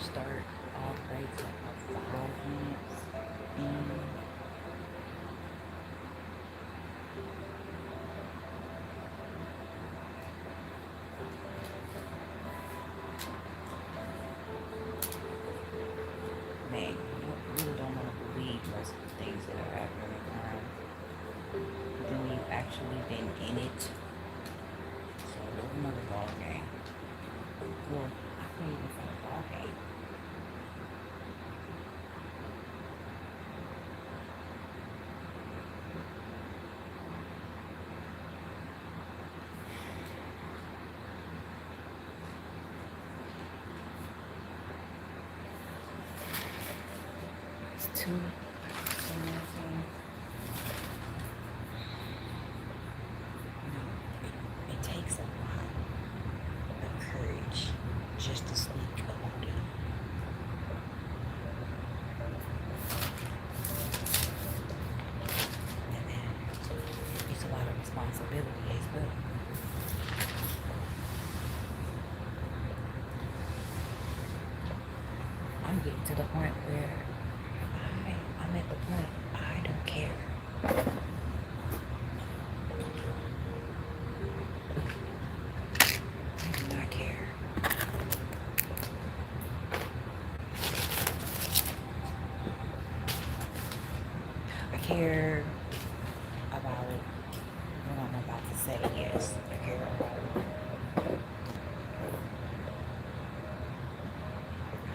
start off right to 5 minutes. And man, you really don't want to believe most of the things that are happening around. Then we've actually been in it. So there's another ball game. Well, I can't even say ball game. It's two. It takes a lot of courage just to sneak about it. And then it's a lot of responsibility as well. I'm getting to the point where I'm at the point I don't care. I do not care. I care about what I'm about to say, yes. I care about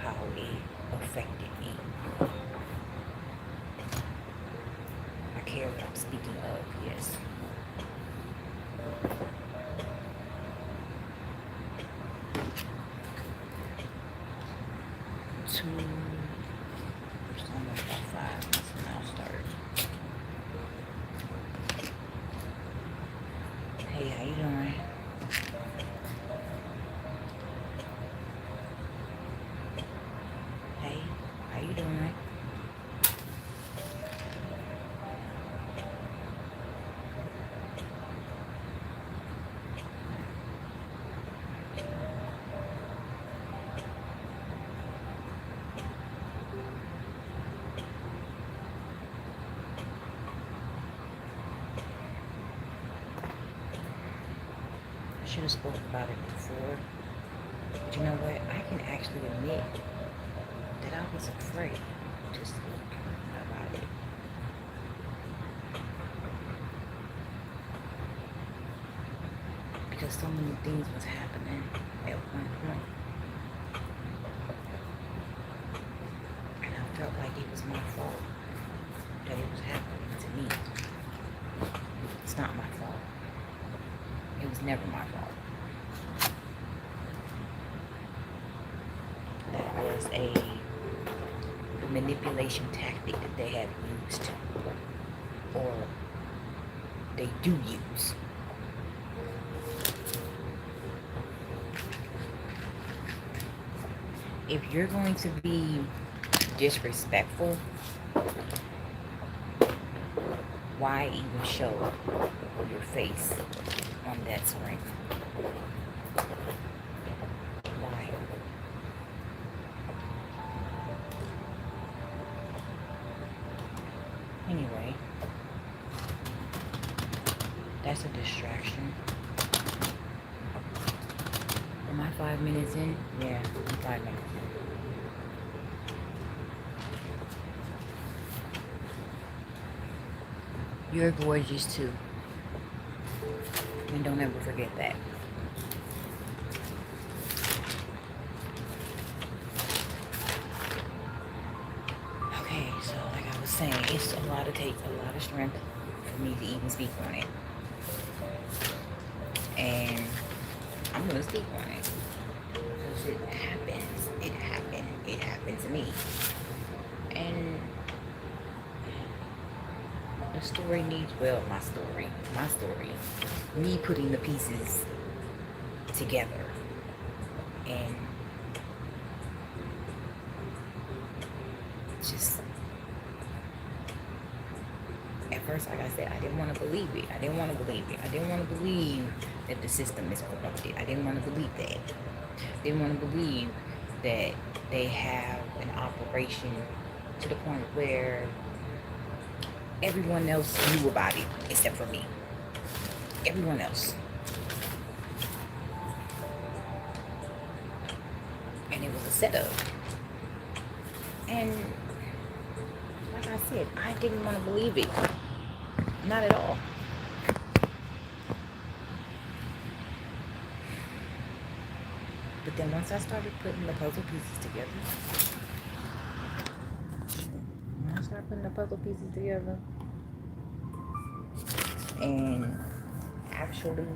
how it affected me. I care what I'm speaking of, yes. It's almost about 5 minutes and I'll start. Hey, how you doing? Hey, how you doing? I should have spoken about it before. But you know what? I can actually admit that I was afraid to speak about it. Because so many things was happening at one point. And I felt like it was my fault that it was happening to me. It's not my fault. It was never my fault. That was a manipulation tactic that they have used, or they do use. If you're going to be disrespectful, why even show your face on that screen? Why? Anyway, that's a distraction. Am I 5 minutes in? Yeah, I'm 5 minutes in. You're gorgeous too. And don't ever forget that. Okay, so like I was saying, takes a lot of strength for me to even speak on it. And I'm gonna speak on it. Because it happens. It happened to me. And the story needs, well, my story, me putting the pieces together. And just, at first, like I said, I didn't want to believe it. I didn't want to believe that the system is corrupted. I didn't want to believe that. I didn't want to believe that they have an operation to the point where everyone else knew about it except for me. Everyone else. And it was a setup. And like I said, I didn't want to believe it. Not at all. But then once I started putting the puzzle pieces together, and actually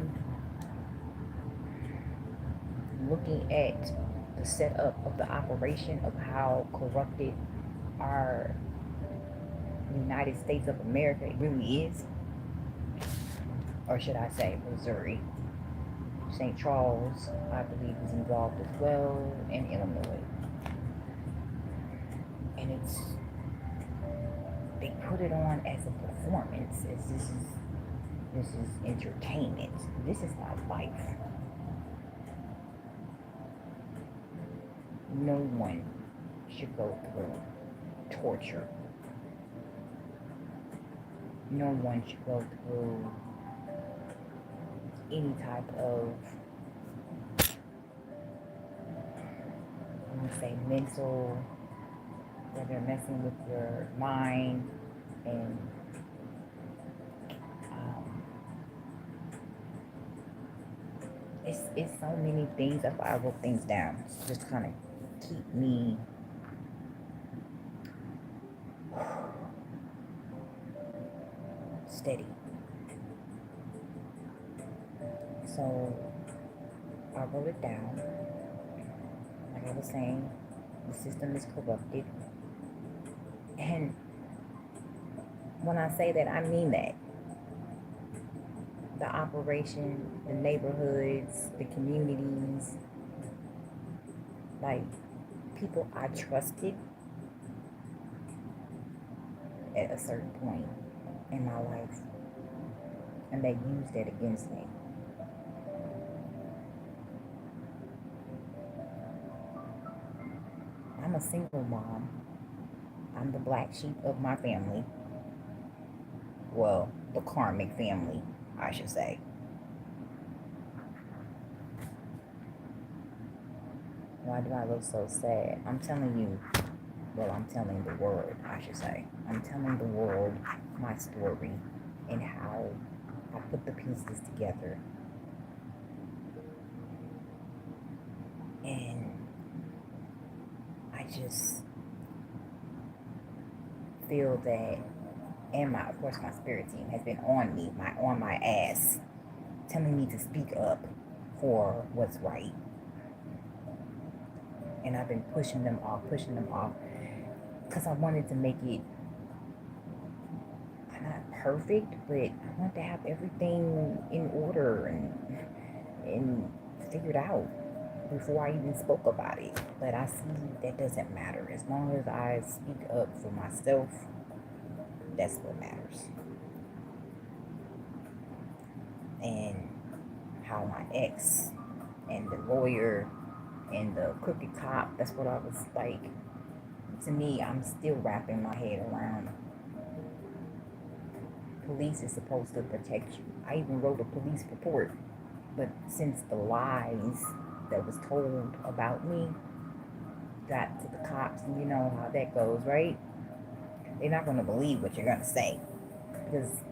looking at the setup of the operation of how corrupted our United States of America really is, or should I say Missouri. St. Charles, I believe, is involved as well, and Illinois. And they put it on as a performance, as this is entertainment. This is not life. No one should go through torture. No one should go through any type of, I'm gonna say, mental, where they're messing with your mind, and it's so many things. That's why I wrote things down, just to kind of keep me steady. So I wrote it down. Like I was saying, the system is corrupted. And when I say that, I mean that. The operation, the neighborhoods, the communities, like people I trusted at a certain point in my life, and they used it against me. I'm a single mom. I'm the black sheep of my family. Well, the karmic family, I should say. Why do I look so sad? I'm telling you, well, I'm telling the world, I should say. I'm telling the world my story and how I put the pieces together. And I just feel that, and of course my spirit team has been on me, on my ass, telling me to speak up for what's right. And I've been pushing them off, because I wanted to make it not perfect, but I want to have everything in order and figured out before I even spoke about it. But I see that doesn't matter. As long as I speak up for myself, that's what matters. And how my ex and the lawyer and the crooked cop, that's what I was like. To me, I'm still wrapping my head around. Police is supposed to protect you. I even wrote a police report, but since the lies that was told about me got to the cops, and you know how that goes, right? They're not going to believe what you're going to say, because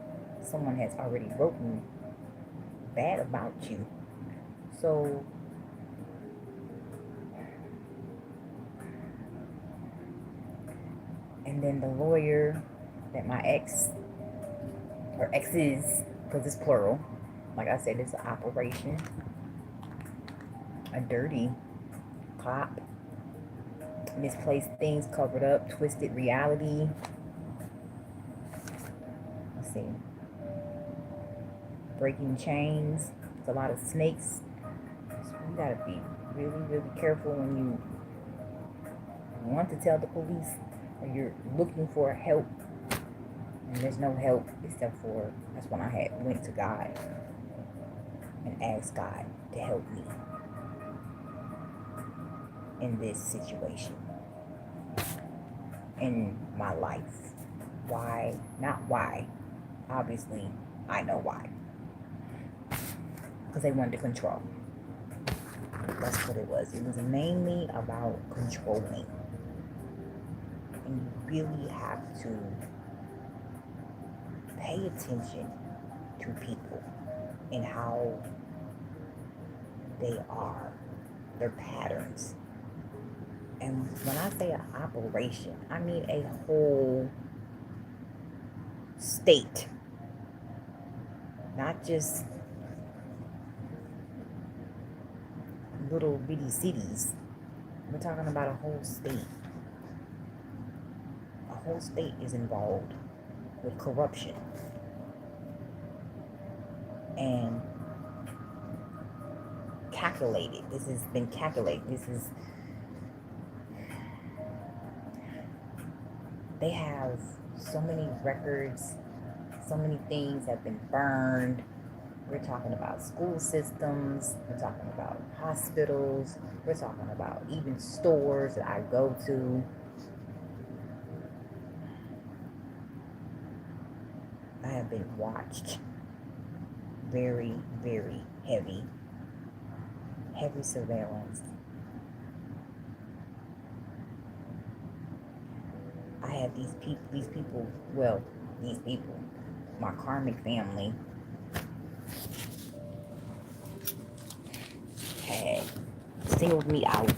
someone has already written bad about you. So and then the lawyer that my ex, or exes, because it's plural, like I said, it's an operation, a dirty cop, misplaced things covered up, twisted reality. Let's see, breaking chains. There's a lot of snakes. So you gotta be really, really careful when you want to tell the police, or you're looking for help, and there's no help except for, that's when I went to God and asked God to help me. in this situation in my life. Why? Not why. Obviously, I know why. Because they wanted to control. That's what it was. It was mainly about controlling. And you really have to pay attention to people and how they are, their patterns. And when I say an operation, I mean a whole state, not just little bitty cities. We're talking about a whole state. A whole state is involved with corruption. And calculated. This has been calculated. They have so many records, so many things have been burned. We're talking about school systems, we're talking about hospitals, we're talking about even stores that I go to. I have been watched. Very, very heavy surveillance. I had these people, my karmic family, had singled me out. So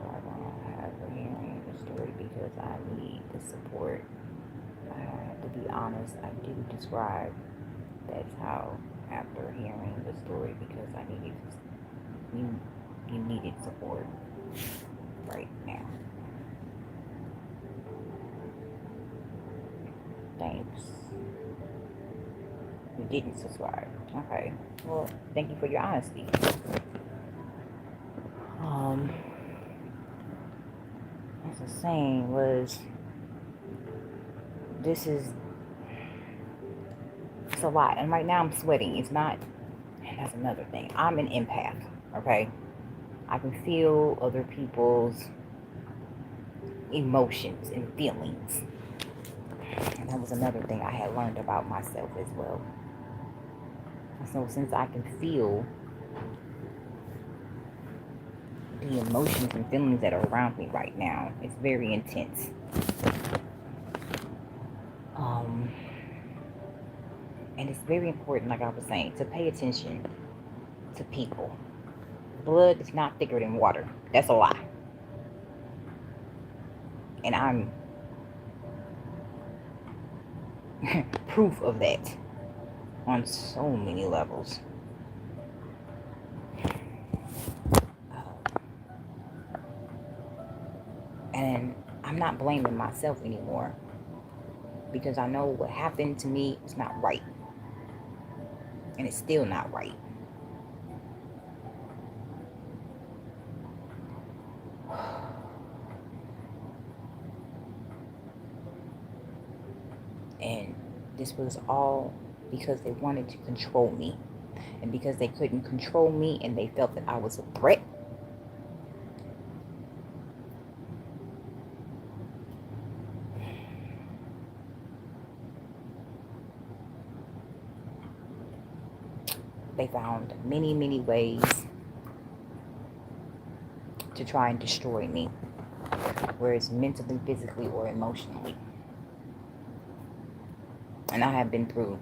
I don't have a hearing the story because I need the support. I have to be honest, I didn't describe that's how after hearing the story because I needed you needed support right now. Thanks. You didn't subscribe. Okay. Well, thank you for your honesty. As I was saying was, it's a lot. And right now I'm sweating. It's not, and that's another thing. I'm an empath, okay? I can feel other people's emotions and feelings. And that was another thing I had learned about myself as well. So since I can feel the emotions and feelings that are around me right now, it's very intense. And it's very important, like I was saying, to pay attention to people. Blood is not thicker than water. That's a lie. And I'm proof of that on so many levels. And I'm not blaming myself anymore because I know what happened to me is not right. And it's still not right. And this was all because they wanted to control me. And because they couldn't control me and they felt that I was a threat, they found many, many ways to try and destroy me, whether it's mentally, physically, or emotionally. And I have been through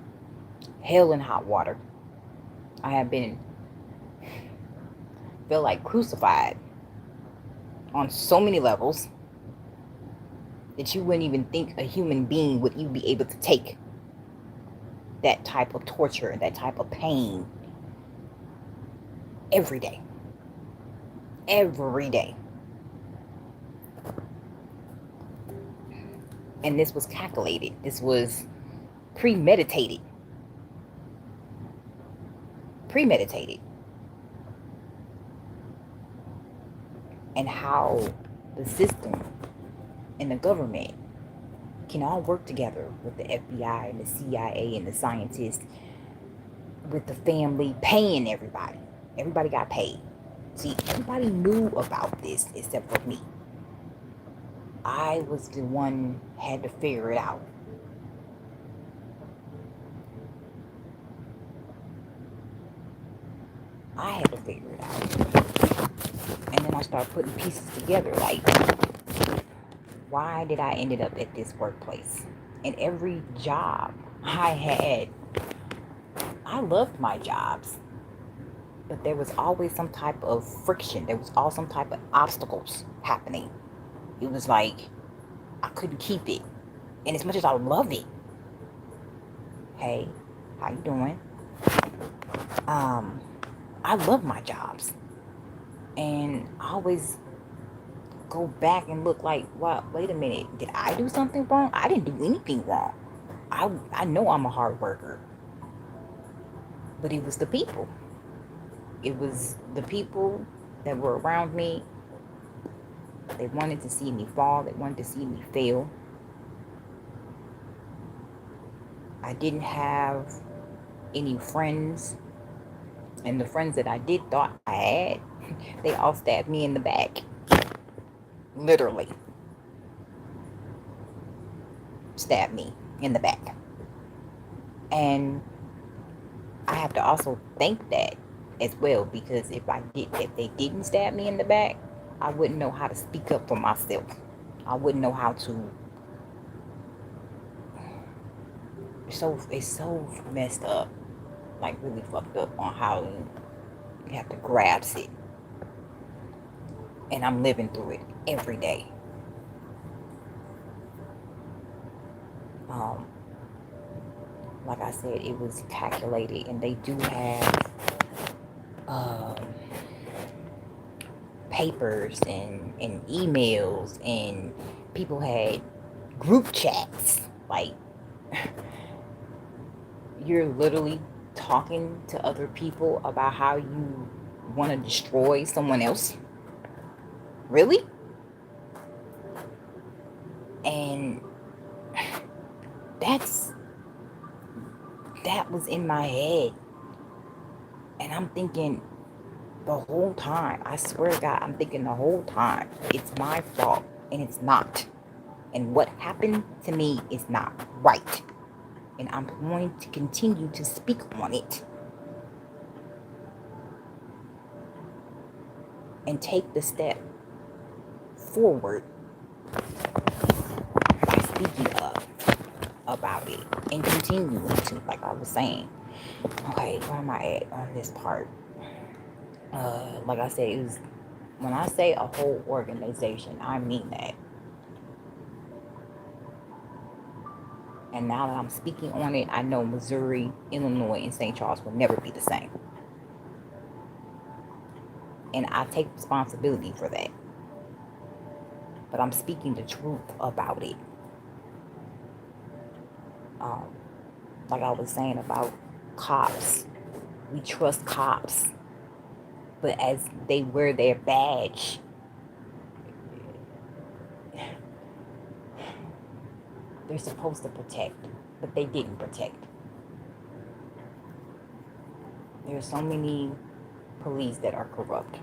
hell and hot water. I have feel like crucified on so many levels that you wouldn't even think a human being would even be able to take that type of torture, that type of pain every day. Every day. And this was calculated. This was premeditated. And how the system and the government can all work together with the FBI and the CIA and the scientists with the family, paying everybody. Everybody got paid. See, everybody knew about this except for me. I was the one had to figure it out. I had to figure it out. And then I started putting pieces together. Like, why did I ended up at this workplace? And every job I had, I loved my jobs. But there was always some type of friction. There was always some type of obstacles happening. It was like I couldn't keep it. And as much as I love it, hey, how you doing? I love my jobs. And I always go back and look like, wow, wait a minute, did I do something wrong? I didn't do anything wrong. I know I'm a hard worker. But it was the people. It was the people that were around me. They wanted to see me fall. They wanted to see me fail. I didn't have any friends. And the friends that I did thought I had, they all stabbed me in the back. Literally. Stabbed me in the back. And I have to also thank that as well, because if they didn't stab me in the back, I wouldn't know how to speak up for myself. I wouldn't know how to. It's so messed up, like really fucked up on how you have to grasp it. And I'm living through it every day. Like I said, it was calculated, and they do have papers and emails, and people had group chats. Like, you're literally talking to other people about how you want to destroy someone else. Really? And that was in my head. And I'm thinking the whole time, I swear to God, I'm thinking the whole time, it's my fault, and it's not. And what happened to me is not right. And I'm going to continue to speak on it. And take the step forward by speaking up about it. And continuing to, like I was saying. Okay, where am I at on this part? Like I said, it was, when I say a whole organization, I mean that. And now that I'm speaking on it, I know Missouri, Illinois, and St. Charles will never be the same. And I take responsibility for that. But I'm speaking the truth about it. Like I was saying about cops. We trust cops. But as they wear their badge, they're supposed to protect, but they didn't protect. There are so many police that are corrupt.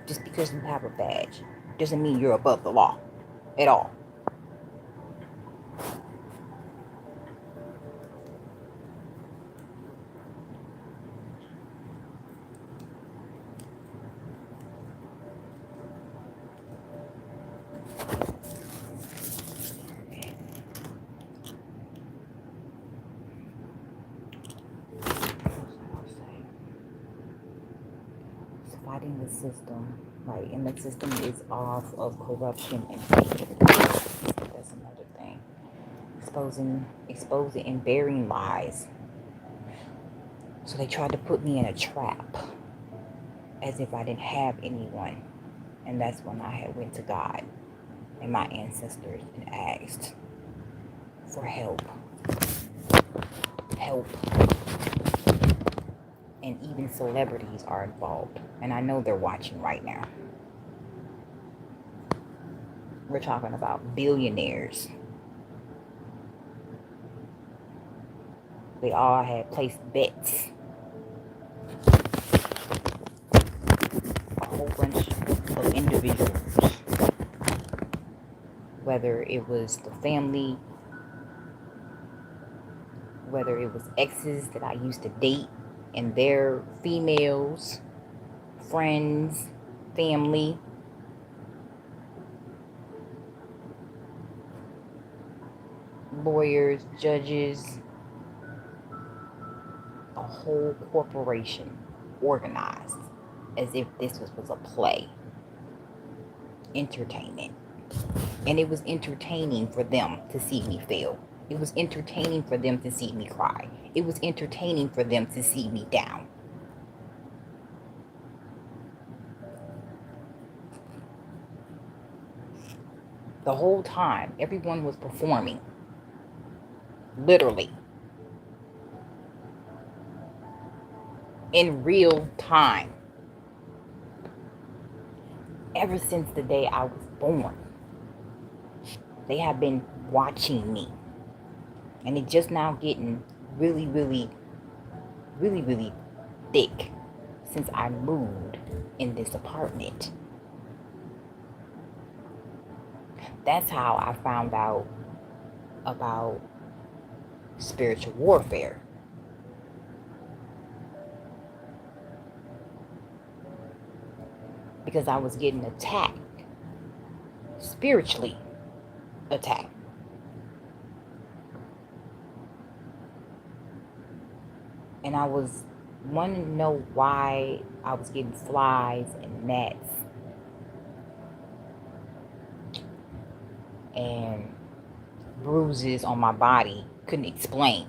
Just because you have a badge doesn't mean you're above the law at all. Fighting the system, right? And the system is off of corruption and fake. That's another thing. Exposing and burying lies. So they tried to put me in a trap, as if I didn't have anyone. And that's when I had went to God and my ancestors and asked for help. And even celebrities are involved. And I know they're watching right now. We're talking about billionaires They all had placed bets. A whole bunch of individuals. Whether it was the family, whether it was exes that I used to date and their females, friends, family, lawyers, judges, a whole corporation organized as if this was a play. Entertainment. And it was entertaining for them to see me fail. It was entertaining for them to see me cry. It was entertaining for them to see me down. The whole time, everyone was performing. Literally. In real time. Ever since the day I was born. They have been watching me. And it's just now getting really, really, really, really thick since I moved in this apartment. That's how I found out about spiritual warfare. Because I was getting attacked. Spiritually attacked. And I was wanting to know why I was getting flies and gnats and bruises on my body. Couldn't explain.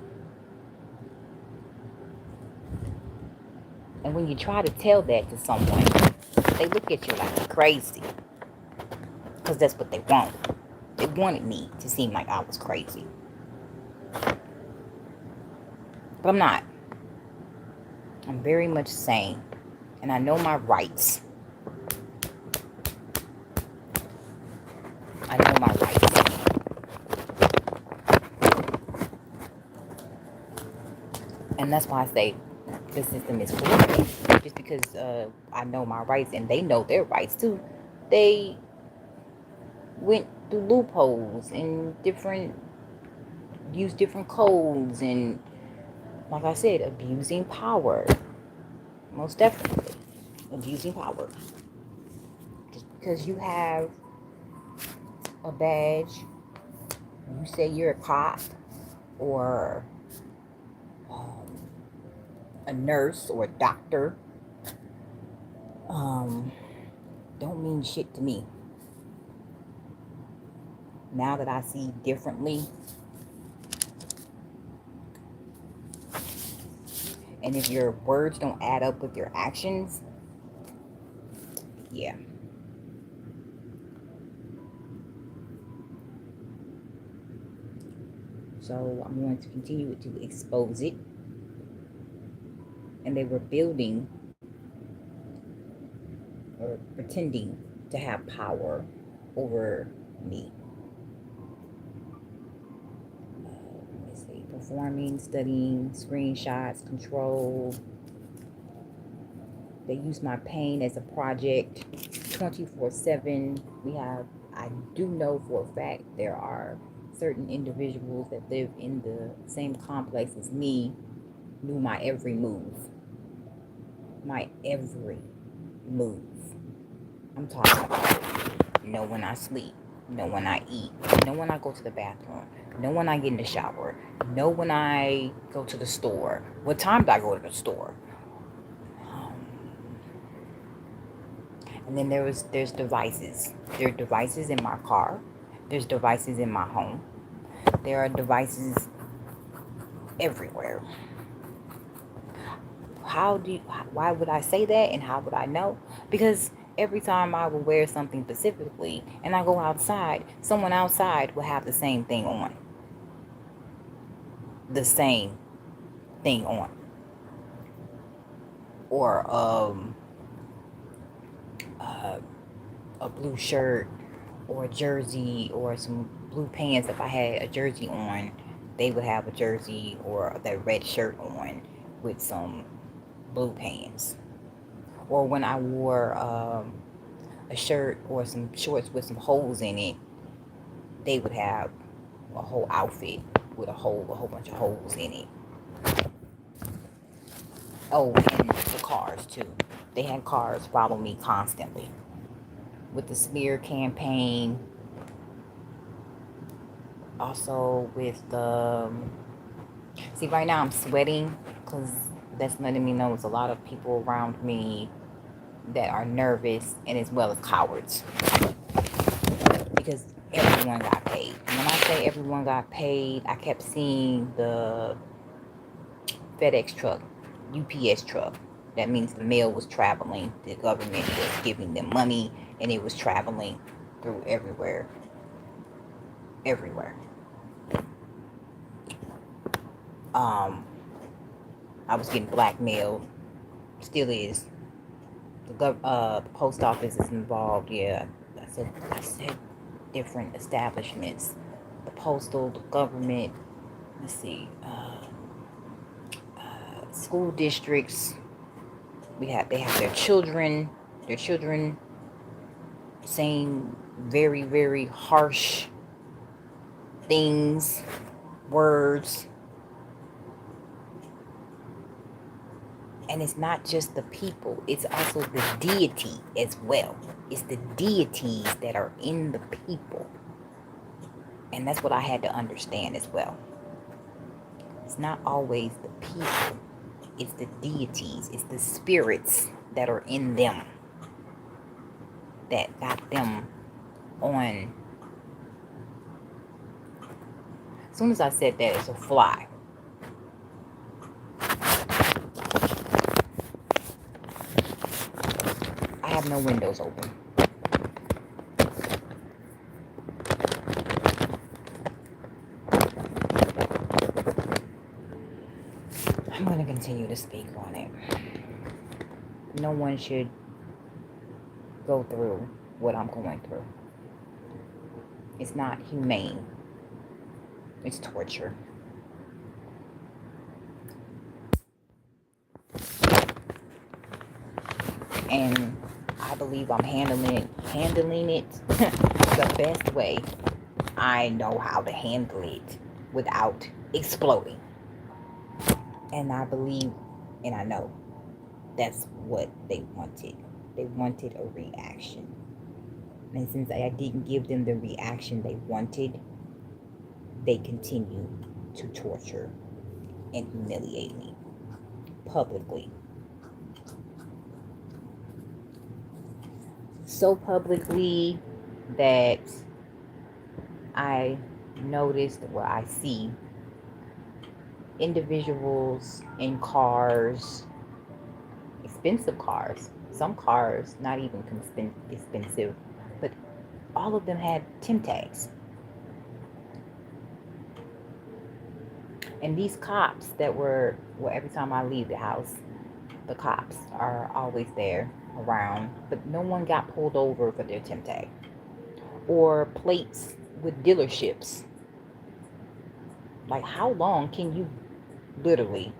And when you try to tell that to someone, they look at you like you're crazy. Because that's what they want. They wanted me to seem like I was crazy. But I'm not. I'm very much sane. And I know my rights. I know my rights. And that's why I say the system is corrupt. Just because I know my rights and they know their rights too. They went through loopholes and used different codes and, like I said, abusing power. Most definitely abusing power. Just because you have a badge, you say you're a cop or a nurse or a doctor, don't mean shit to me. Now that I see differently, and if your words don't add up with your actions, yeah. So I'm going to continue to expose it. And they were building or pretending to have power over me. Let's see, performing, studying, screenshots, control. They use my pain as a project 24/7. I do know for a fact there are certain individuals that live in the same complex as me, knew my every move. My every move. I'm talking about know when I sleep, know when I eat, know when I go to the bathroom, know when I get in the shower, know when I go to the store, what time do I go to the store. And then there's devices. There are devices in my car. There's devices in my home. There are devices everywhere. Why would I say that and how would I know? Because every time I will wear something specifically and I go outside, someone outside will have the same thing on. The same thing on. Or a blue shirt or a jersey or some blue pants if I had a jersey on they would have a jersey or that red shirt on with some blue pants. Or when I wore a shirt or some shorts with some holes in it, they would have a whole outfit with a whole bunch of holes in it. Oh, and the cars too. They had cars follow me constantly. With the smear campaign, also with the... See, right now I'm sweating because that's letting me know there's a lot of people around me that are nervous and as well as cowards. Because everyone got paid. And when I say everyone got paid, I kept seeing the FedEx truck, UPS truck. That means the mail was traveling. The government was giving them money and it was traveling through everywhere. Everywhere. I was getting blackmailed. Still is. The post office is involved. Yeah, I said different establishments. The postal, the government. Let's see. School districts. They have their children. Their children saying very, very harsh things, words. And it's not just the people, it's also the deity as well. It's the deities that are in the people. And that's what I had to understand as well. It's not always the people, it's the deities, it's the spirits that are in them that got them on. As soon as I said that, it's a fly. I have no windows open. I'm going to continue to speak on it. No one should go through what I'm going through. It's not humane. It's torture. And I believe I'm handling it the best way I know how to handle it without exploding. And I believe and I know that's what they wanted. They wanted a reaction. And since I didn't give them the reaction they wanted, they continue to torture and humiliate me publicly. So publicly that I noticed, well, I see individuals in cars, expensive cars, some cars not even expensive, but all of them had TIM tags. And these cops that were, well, every time I leave the house, the cops are always there around, but no one got pulled over for their TIM tag. Or plates with dealerships. Like, how long can you literally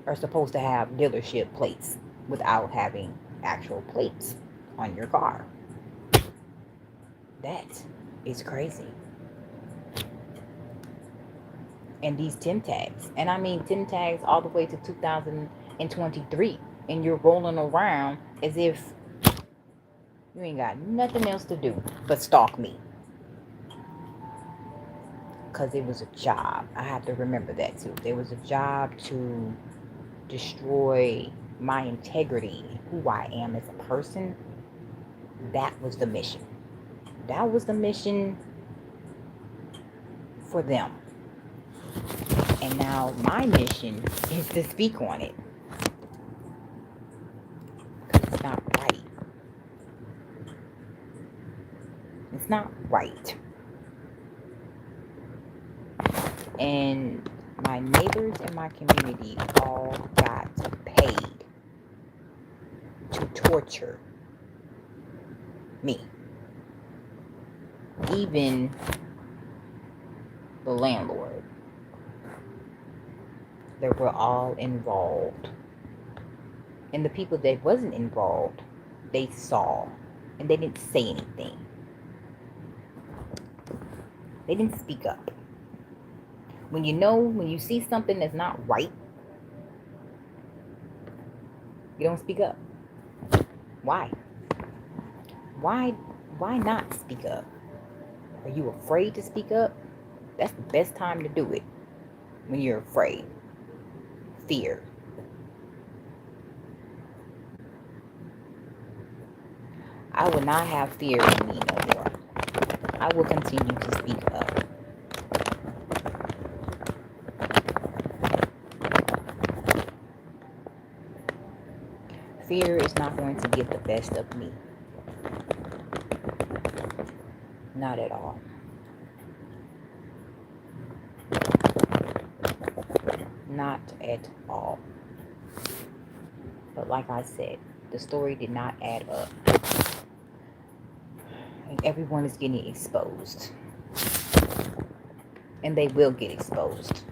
are supposed to have dealership plates without having actual plates on your car? That is crazy. And these TIM tags, and I mean TIM tags all the way to 2023, and you're rolling around as if you ain't got nothing else to do but stalk me. Because it was a job. I have to remember that too. There was a job to destroy my integrity, who I am as a person. That was the mission. That was the mission for them. And now my mission is to speak on it. Because it's not right. It's not right. And my neighbors in my community all got paid to torture me. Even the landlord. They were all involved. And the people that wasn't involved, they saw. And they didn't say anything. They didn't speak up. When you see something that's not right, you don't speak up. Why? Why why not speak up? Are you afraid to speak up? That's the best time to do it. When you're afraid. Fear. I will not have fear in me no more. I will continue to speak up. Fear is not going to get the best of me. Not at all. Not at all. But like I said, the story did not add up. And everyone is getting exposed. And they will get exposed.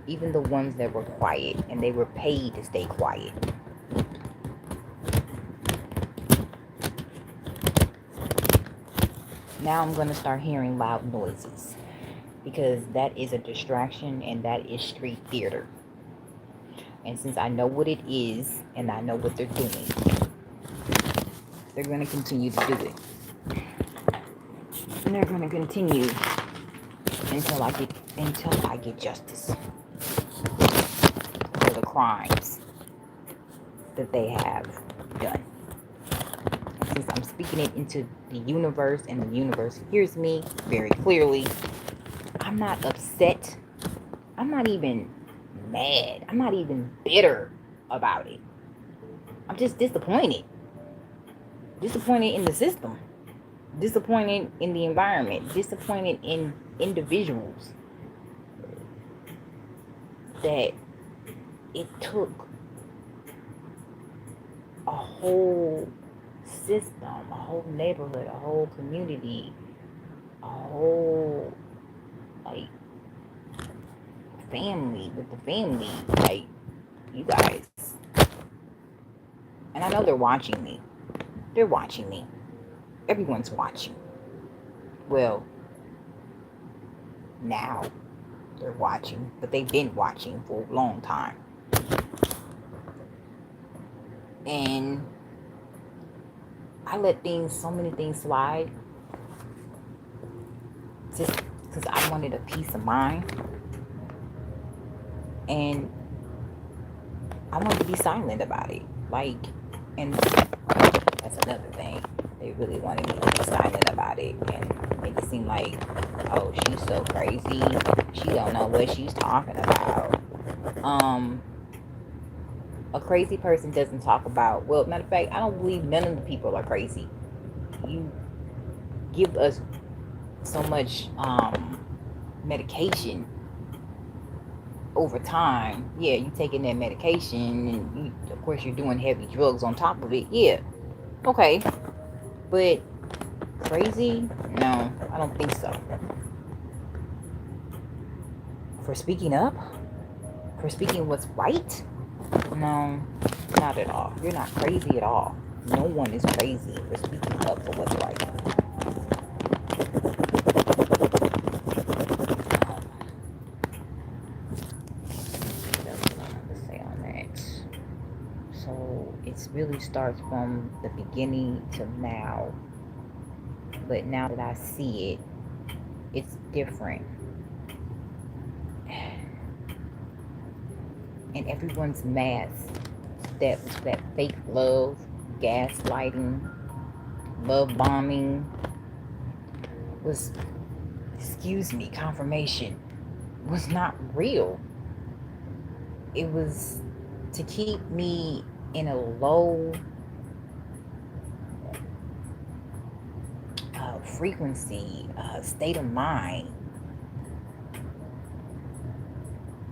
Even the ones that were quiet, and they were paid to stay quiet. Now I'm going to start hearing loud noises, because that is a distraction, and that is street theater. And since I know what it is, and I know what they're doing, they're going to continue to do it. And they're going to continue until I get justice for the crimes that they have done. Since I'm speaking it into the universe, and the universe hears me very clearly, I'm not upset. I'm not even mad. I'm not even bitter about it. I'm just disappointed. Disappointed in the system. Disappointed in the environment. Disappointed in individuals. That it took a whole system, a whole neighborhood, a whole community, a whole family with the family, you guys. And I know they're watching me. They're watching me. Everyone's watching. Well, now they're watching, but they've been watching for a long time. And I let so many things slide, just because I wanted a peace of mind. And I wanted to be silent about it. And that's another thing. They really wanted me to be silent about it and make it seem like, oh, she's so crazy. She don't know what she's talking about. A crazy person doesn't talk about, well, matter of fact, I don't believe none of the people are crazy. You give us so much medication over time. Yeah, you taking that medication, and of course you're doing heavy drugs on top of it. Yeah, okay, but crazy? No, I don't think so. For speaking up, for speaking what's right? No, not at all. You're not crazy at all. No one is crazy for speaking up for what's right. It really starts from the beginning to now. But now that I see it, it's different. And everyone's mask, that fake love, gaslighting, love bombing was, confirmation, was not real. It was to keep me in a low frequency, state of mind.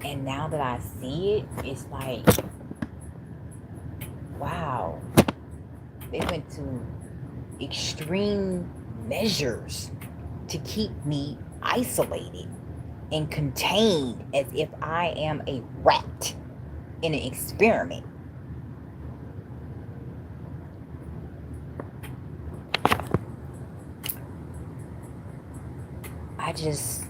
And now that I see it, it's like, wow, they went to extreme measures to keep me isolated and contained as if I am a rat in an experiment. I just,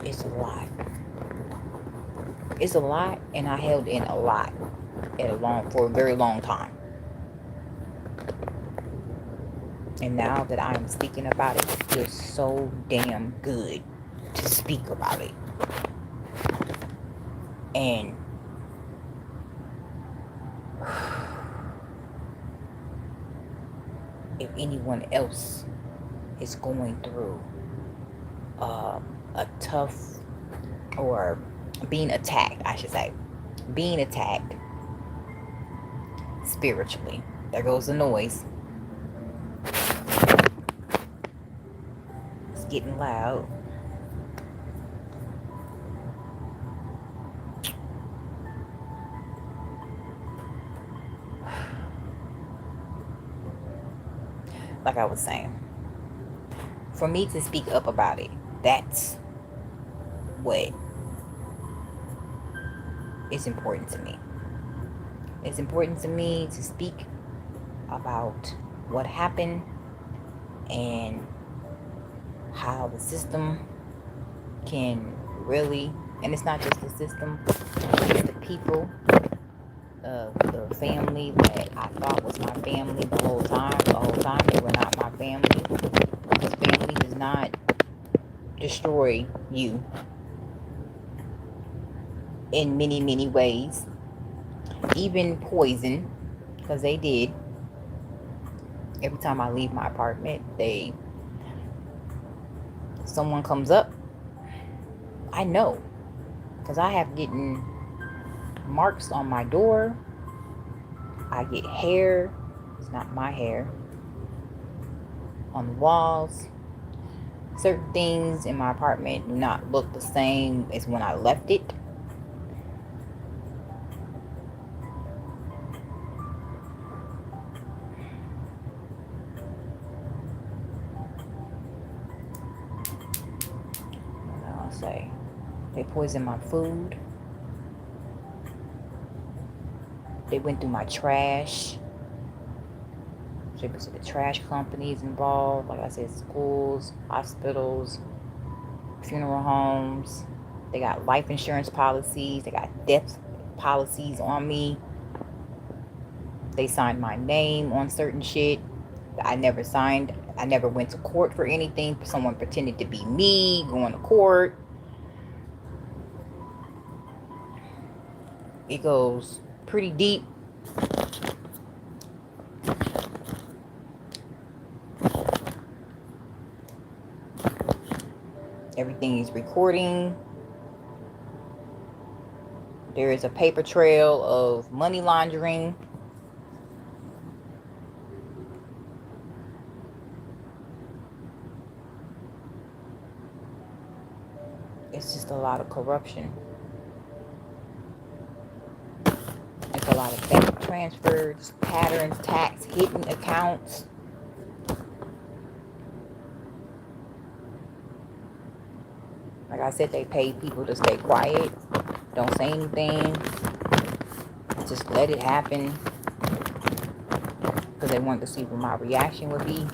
it's a lot. It's a lot, and I held in a lot for a very long time. And now that I'm speaking about it, it feels so damn good to speak about it. And if anyone else is going through a tough, or being attacked, I should say, being attacked spiritually, there goes the noise. It's getting loud. Like I was saying, for me to speak up about it, that's what is important to me. It's important to me to speak about what happened and how the system can really, and it's not just the system, it's the people of the family that I thought was my family the whole time. They were not my family. Because family does not destroy you in many, many ways. Even poison, because they did. Every time I leave my apartment, someone comes up. I know, because I have gotten marks on my door. I get hair. It's not my hair. On the walls. Certain things in my apartment do not look the same as when I left it. What I'll say, they poisoned my food. They went through my trash. So the trash companies involved, like I said, schools, hospitals, funeral homes. They got life insurance policies. They got death policies on me. They signed my name on certain shit that I never signed. I never went to court for anything. Someone pretended to be me going to court. It goes pretty deep. Everything is recording. There is a paper trail of money laundering. It's just a lot of corruption. It's a lot of bank transfers, patterns, tax, hidden accounts. Like I said, they pay people to stay quiet. Don't say anything. Just let it happen. Because they wanted to see what my reaction would be.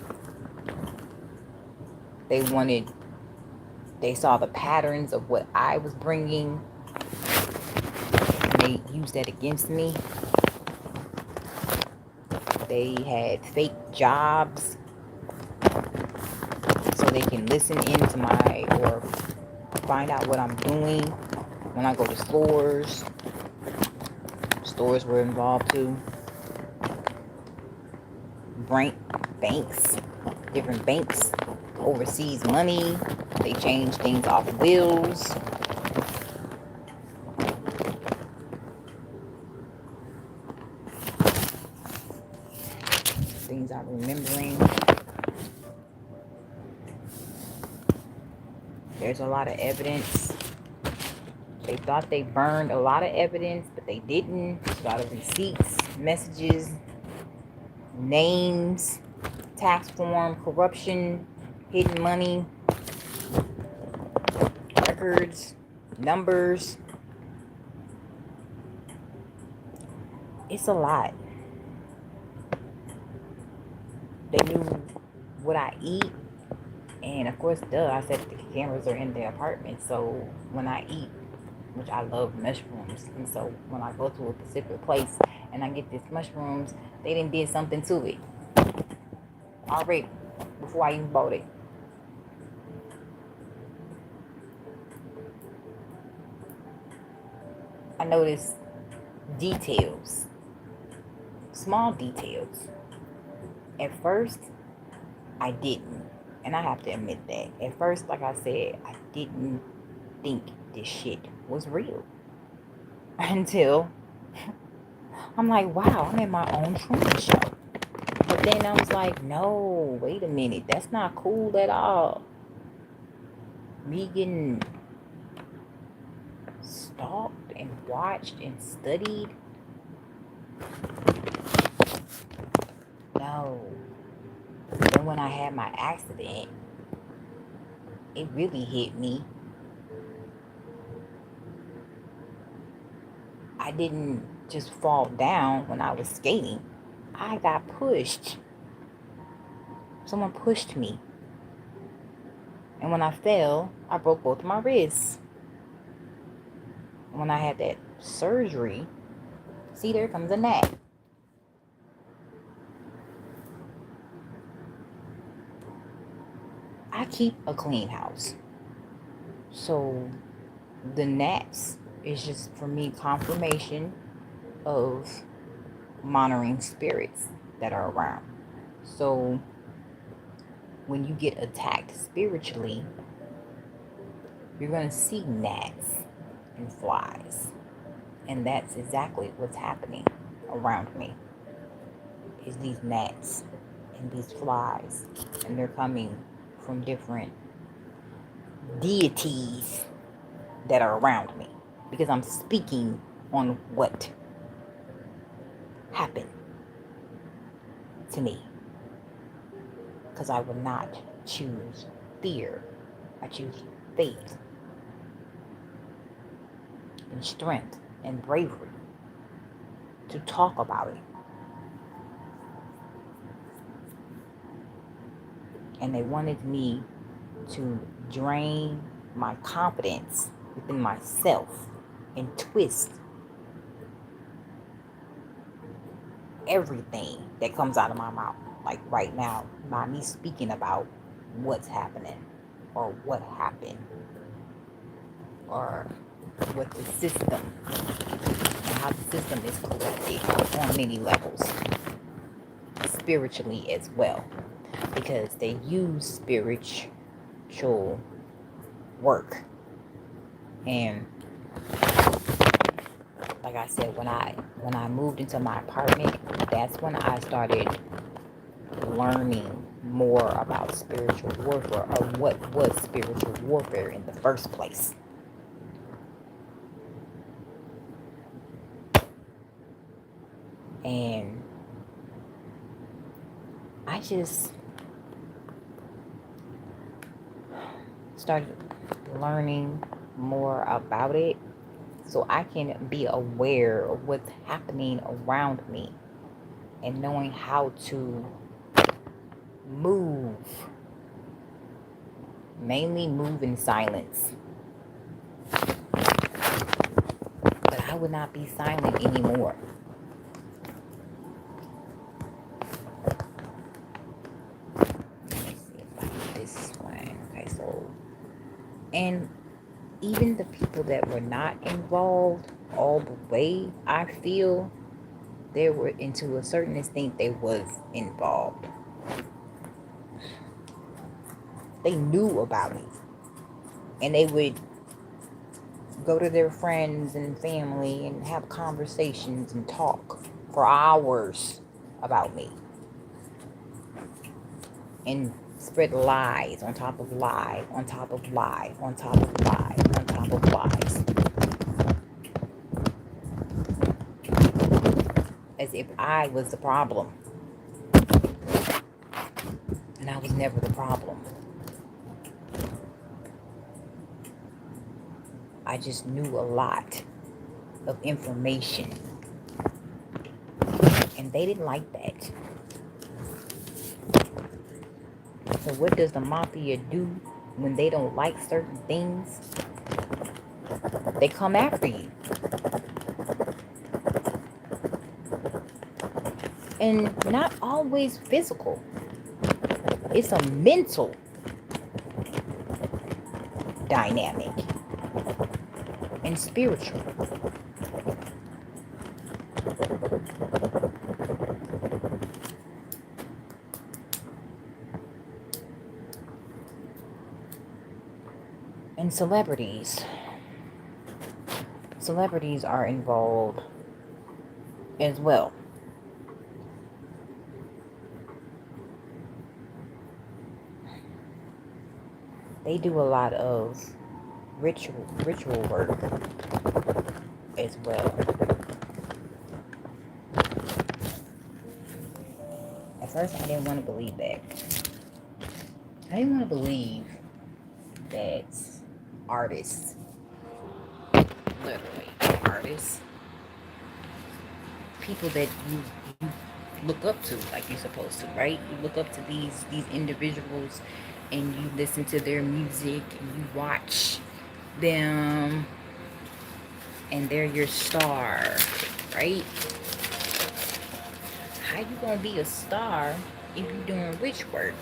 They saw the patterns of what I was bringing. And they used that against me. They had fake jobs. So they can listen into or find out what I'm doing when I go to stores. Stores were involved too. Banks, different banks overseas money. They change things off bills. Things I'm remembering. There's a lot of evidence They thought they burned a lot of evidence, but they didn't. A lot of receipts, messages, names, tax form, corruption, hidden money, records, numbers. It's a lot. They knew what I eat. And of course, I said the cameras are in the apartment. So when I eat, which I love mushrooms, and so when I go to a specific place and I get these mushrooms, they done did something to it already before I even bought it. I noticed details, small details. At first, I didn't. And I have to admit that. At first, like I said, I didn't think this shit was real. Until I'm like, wow, I'm in my own Truman show. But then I was like, no, wait a minute. That's not cool at all. Me getting stalked and watched and studied. No. And when I had my accident, it really hit me. I didn't just fall down when I was skating. I got pushed. Someone pushed me. And when I fell, I broke both of my wrists. When I had that surgery, see, there comes a gnat. I keep a clean house. So the gnats is just for me confirmation of monitoring spirits that are around. So when you get attacked spiritually, you're going to see gnats and flies. And that's exactly what's happening around me. Is these gnats and these flies. And they're coming from different deities that are around me. Because I'm speaking on what happened to me. Because I will not choose fear. I choose faith and strength and bravery to talk about it. And they wanted me to drain my confidence within myself and twist everything that comes out of my mouth. Like right now, by me speaking about what's happening or what happened or what the system and how the system is corrupted on many levels, spiritually as well, because they use spiritual work. And like I said, when I moved into my apartment, that's when I started learning more about spiritual warfare, or what was spiritual warfare in the first place. And I just started learning more about it so I can be aware of what's happening around me and knowing how to move. Mainly move in silence. But I would not be silent anymore. Let's see if I do this one. Okay, so, and even the people that were not involved all the way, I feel they were, into a certain extent, they was involved. They knew about it. And they would go to their friends and family and have conversations and talk for hours about me. And spread lies on top of lie, on top of lie, on top of lie, on top of lies. if I was the problem. And I was never the problem. I just knew a lot of information. And they didn't like that. So what does the mafia do when they don't like certain things? They come after you. And not always physical. It's a mental dynamic and spiritual. And celebrities are involved as well. They do a lot of ritual work as well. At first, I didn't want to believe that. I didn't want to believe that artists, literally artists, people that you look up to like you're supposed to, right? You look up to these individuals and you listen to their music and you watch them and they're your star, right? How you gonna be a star if you're doing witch work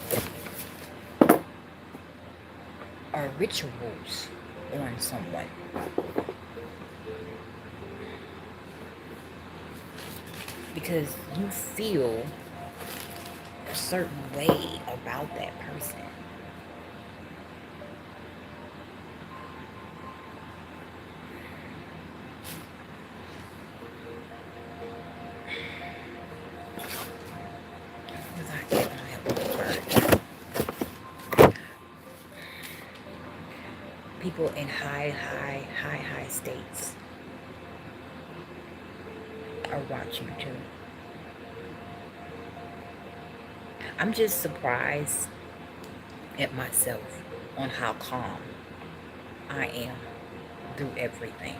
or rituals on someone? Because you feel a certain way about that person. People in high states are watching too. I'm just surprised at myself on how calm I am through everything.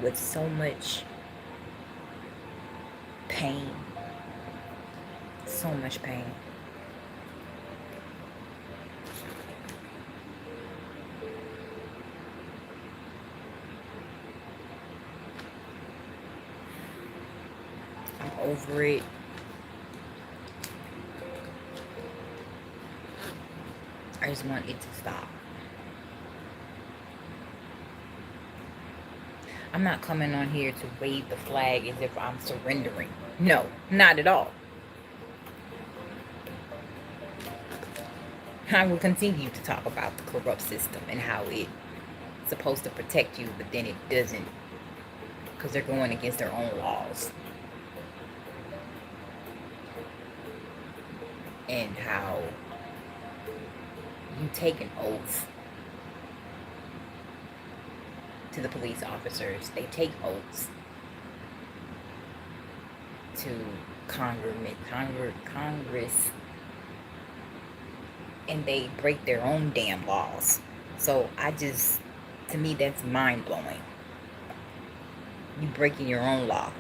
With so much pain, so much pain. I'm over it. I just want it to stop. I'm not coming on here to wave the flag as if I'm surrendering. No, not at all. I will continue to talk about the corrupt system and how it's supposed to protect you, but then it doesn't, because they're going against their own laws. And how you take an oath to the police officers. They take oaths to Congress, and they break their own damn laws. So to me, that's mind-blowing. You breaking your own law.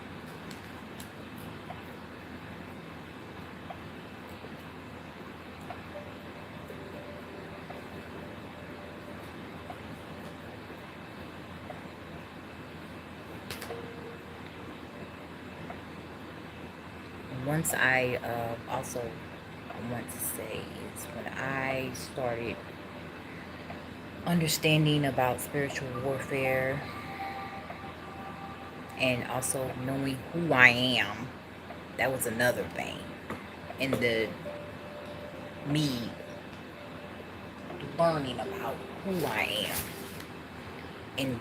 Once I also want to say is when I started understanding about spiritual warfare and also knowing who I am, that was another thing. And me learning about who I am and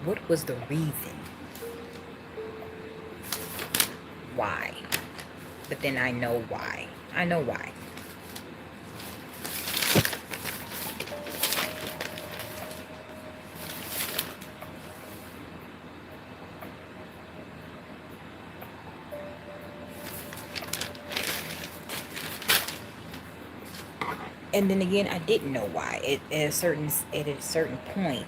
what was the reason why. But then I know why. I know why. And then again, I didn't know why at a certain point,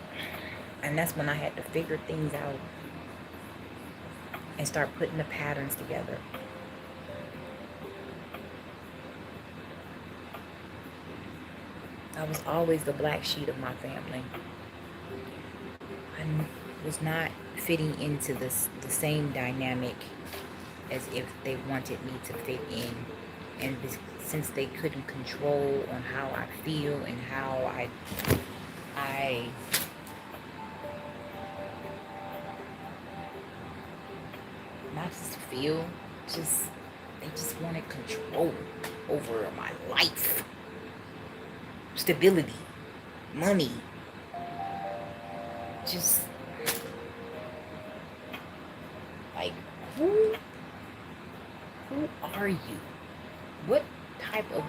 and that's when I had to figure things out and start putting the patterns together. I was always the black sheep of my family. I was not fitting into the same dynamic as if they wanted me to fit in. And since they couldn't control on how I feel and how I not just feel, they just wanted control over my life, stability, money, just like who are you? What type of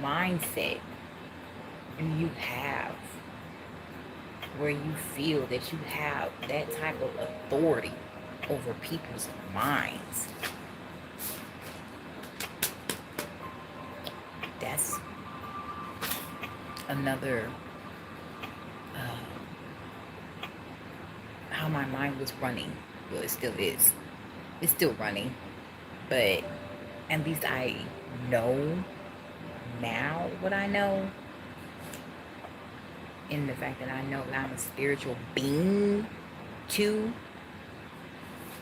mindset do you have where you feel that you have that type of authority over people's minds? That's another how my mind was running. Well, it still is. It's still running, but at least I know now what I know, in the fact that I know that I'm a spiritual being too.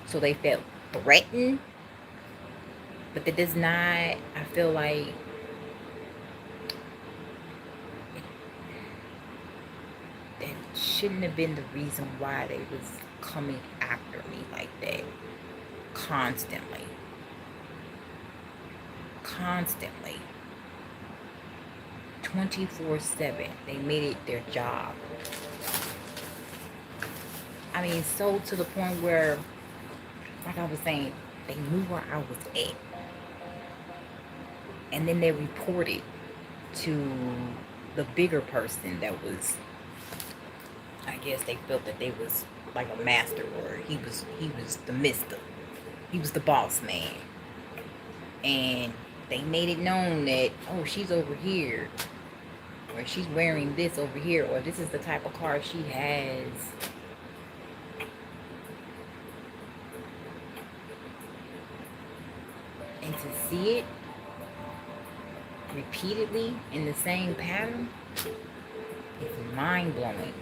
So they felt threatened, but that does not, I feel like that shouldn't have been the reason why they was coming after me like that constantly. 24/7. They made it their job. I mean, so to the point where, like I was saying, they knew where I was at. And then they reported to the bigger person that was, I guess they felt that they was like a master, or he was the mister. He was the boss man. And they made it known that, oh, she's over here, or she's wearing this over here, or this is the type of car she has. And to see it repeatedly in the same pattern is mind-blowing.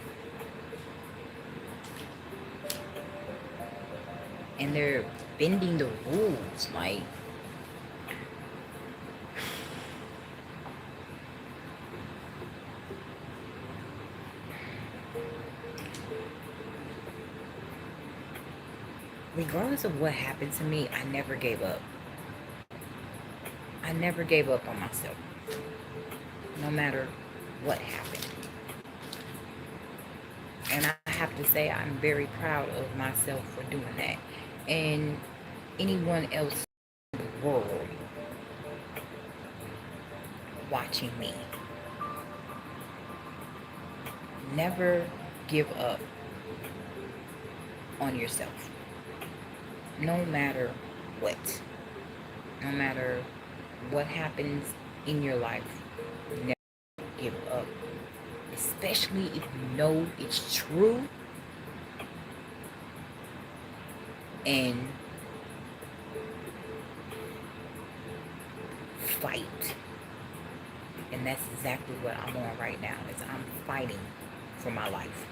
And they're bending the rules, like, regardless of what happened to me, I never gave up. I never gave up on myself, no matter what happened. And I have to say, I'm very proud of myself for doing that. And anyone else in the world watching me, never give up on yourself. No matter what. No matter what happens in your life, never give up. Especially if you know it's true. And fight. And that's exactly what I'm on right now, is I'm fighting for my life.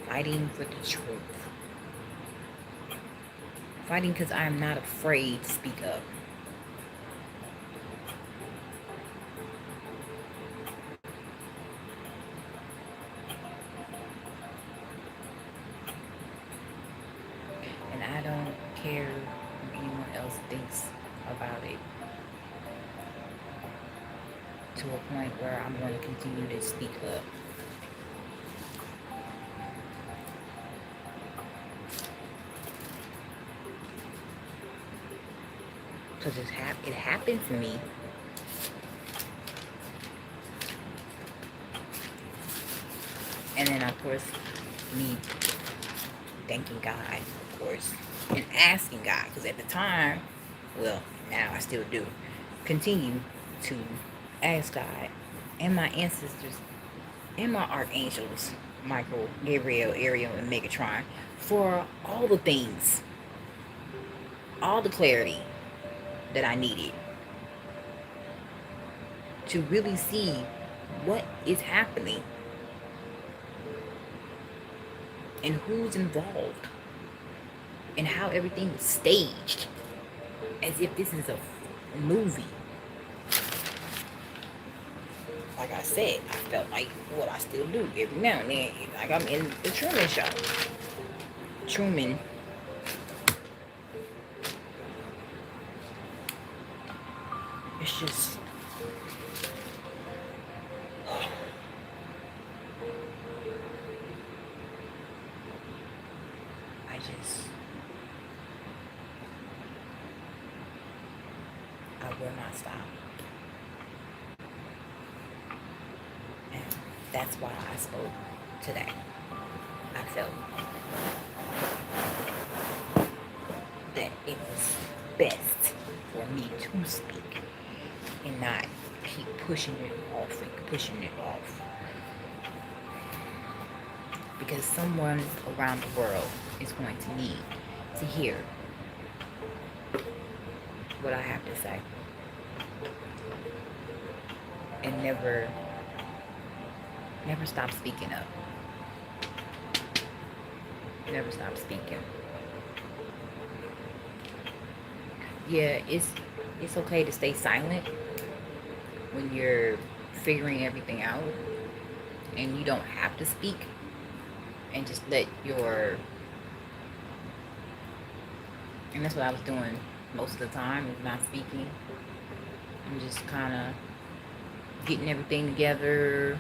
Fighting for the truth. Fighting because I'm not afraid to speak up. And I don't care what anyone else thinks about it, to a point where I'm going to continue to speak up. Because it happened to me. And then, of course, me thanking God, of course, and asking God. Because at the time, well, now I still do, continue to ask God and my ancestors and my archangels, Michael, Gabriel, Ariel, and Megatron, for all the things, all the clarity that I needed to really see what is happening and who's involved and how everything is staged as if this is a movie. Like I said, I felt like what I still do every now and then, like I'm in the Truman Show. Truman. It's just, I will not stop. And that's why I spoke today. I felt that it was best for me to speak and not keep pushing it off and pushing it off. Because someone around the world is going to need to hear what I have to say. And never stop speaking up. Never stop speaking. Yeah, it's okay to stay silent when you're figuring everything out, and you don't have to speak, and just let your, and that's what I was doing most of the time, is not speaking. I'm just kind of getting everything together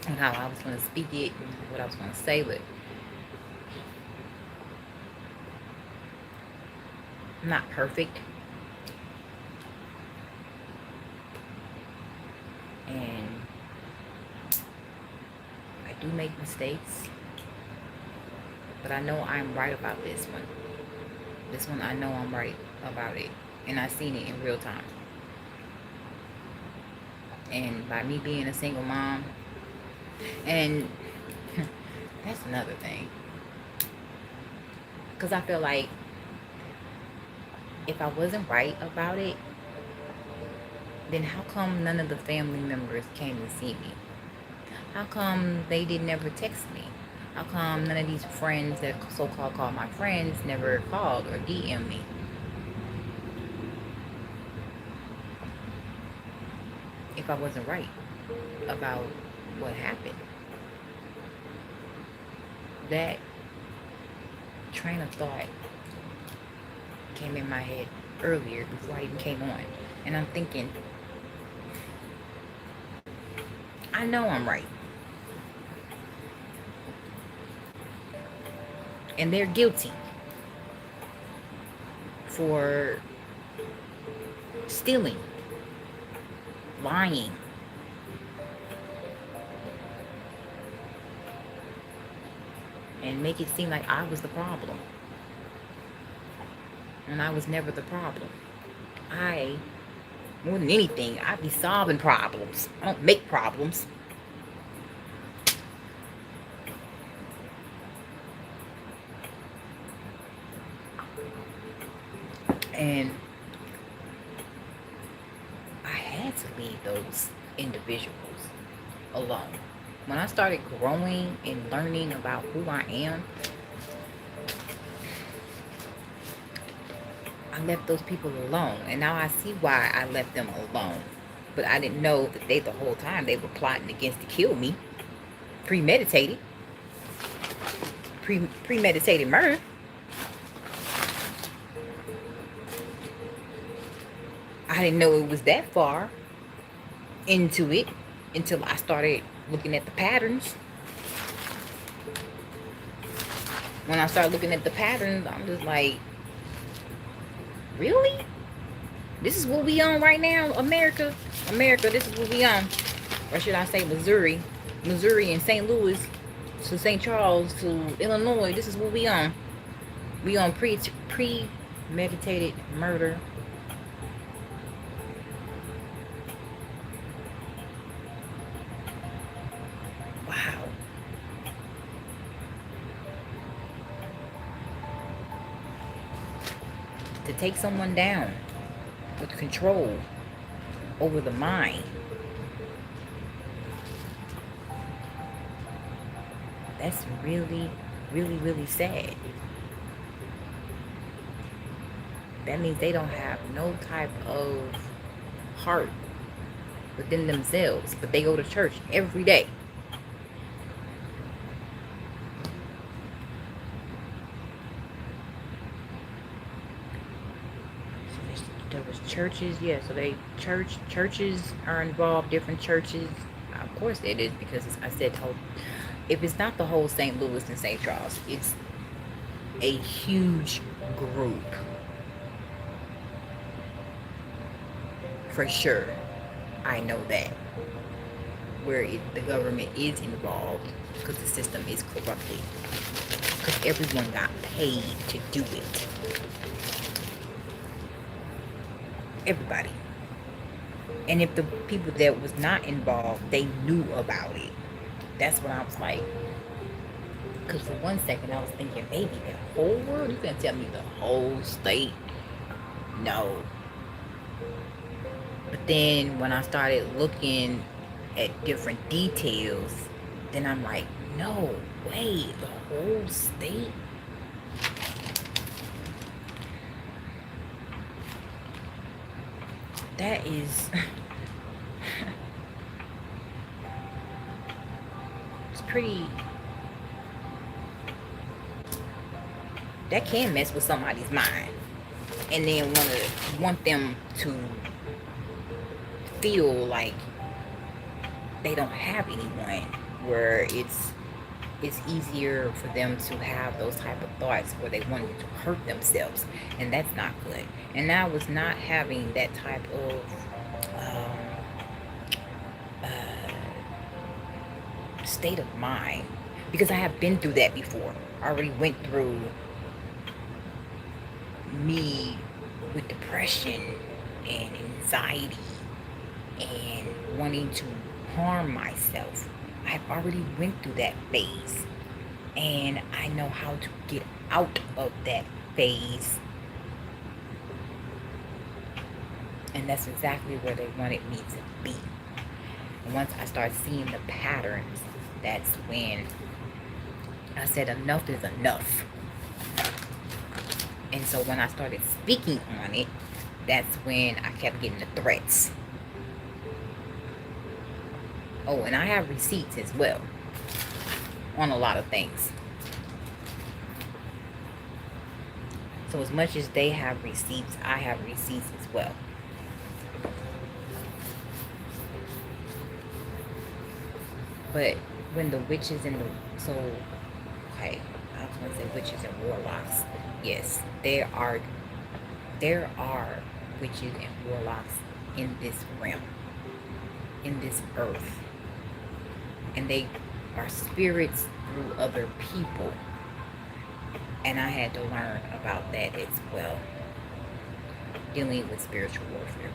and how I was going to speak it and what I was going to say, but I'm not perfect. And I do make mistakes, but I know I'm right about this one. This one, I know I'm right about it, and I seen it in real time. And by me being a single mom, and that's another thing, because I feel like if I wasn't right about it, then how come none of the family members came to see me? How come they didn't ever text me? How come none of these friends that so-called call my friends never called or DM'd me? If I wasn't right about what happened. That train of thought came in my head earlier before I even came on. And I'm thinking, I know I'm right. And they're guilty for stealing, lying, and make it seem like I was the problem. And I was never the problem. More than anything, I be solving problems. I don't make problems. And I had to leave those individuals alone. When I started growing and learning about who I am, I left those people alone. And now I see why I left them alone. But I didn't know that the whole time they were plotting against to kill me. Premeditated. Premeditated murder. I didn't know it was that far into it until I started looking at the patterns. When I started looking at the patterns, I'm just like, really? This is what we on right now, America? America, this is what we on. Or should I say Missouri? Missouri and St. Louis to St. Charles to Illinois. This is what we on. We on premeditated murder. Wow. To take someone down with control over the mind. That's really, really, really sad. That means they don't have no type of heart within themselves, but they go to church every day. So there was churches, yeah. So churches are involved. Different churches, of course, it is, because I said if it's not the whole St. Louis and St. Charles, it's a huge group for sure. I know that, where the government is involved, because the system is corrupted, because everyone got paid to do it. Everybody. And if the people that was not involved, they knew about it. That's what I was like. Because for one second I was thinking, maybe the whole world? You can't tell me the whole state? No. But then when I started looking at different details, then I'm like, no way, the whole state? That is it's pretty, that can mess with somebody's mind, and then want them to feel like they don't have anyone, where it's easier for them to have those type of thoughts where they wanted to hurt themselves, and that's not good. And I was not having that type of state of mind, because I have been through that before. I already went through me with depression and anxiety and wanting to harm myself. I've already went through that phase, and I know how to get out of that phase. And that's exactly where they wanted me to be. And once I start seeing the patterns, that's when I said enough is enough. And so when I started speaking on it, that's when I kept getting the threats. Oh, and I have receipts as well on a lot of things. So as much as they have receipts, I have receipts as well. But when the witches and okay, I was going to say witches and warlocks. Yes, there are witches and warlocks in this realm, in this earth. And they are spirits through other people. And I had to learn about that as well, dealing with spiritual warfare.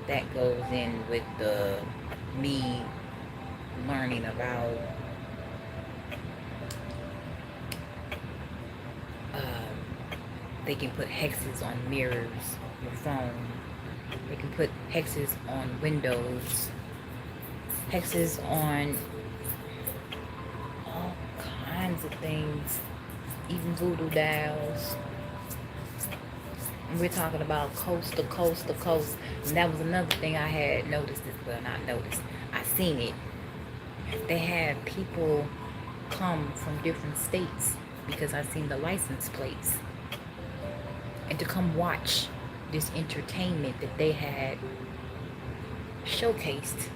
That goes in with me learning about they can put hexes on mirrors, your phone. They can put hexes on windows, hexes on all kinds of things, even voodoo dolls. And we're talking about coast to coast to coast. And that was another thing I had noticed as well. Not noticed, I seen it. They had people come from different states, because I seen the license plates, and to come watch this entertainment that they had showcased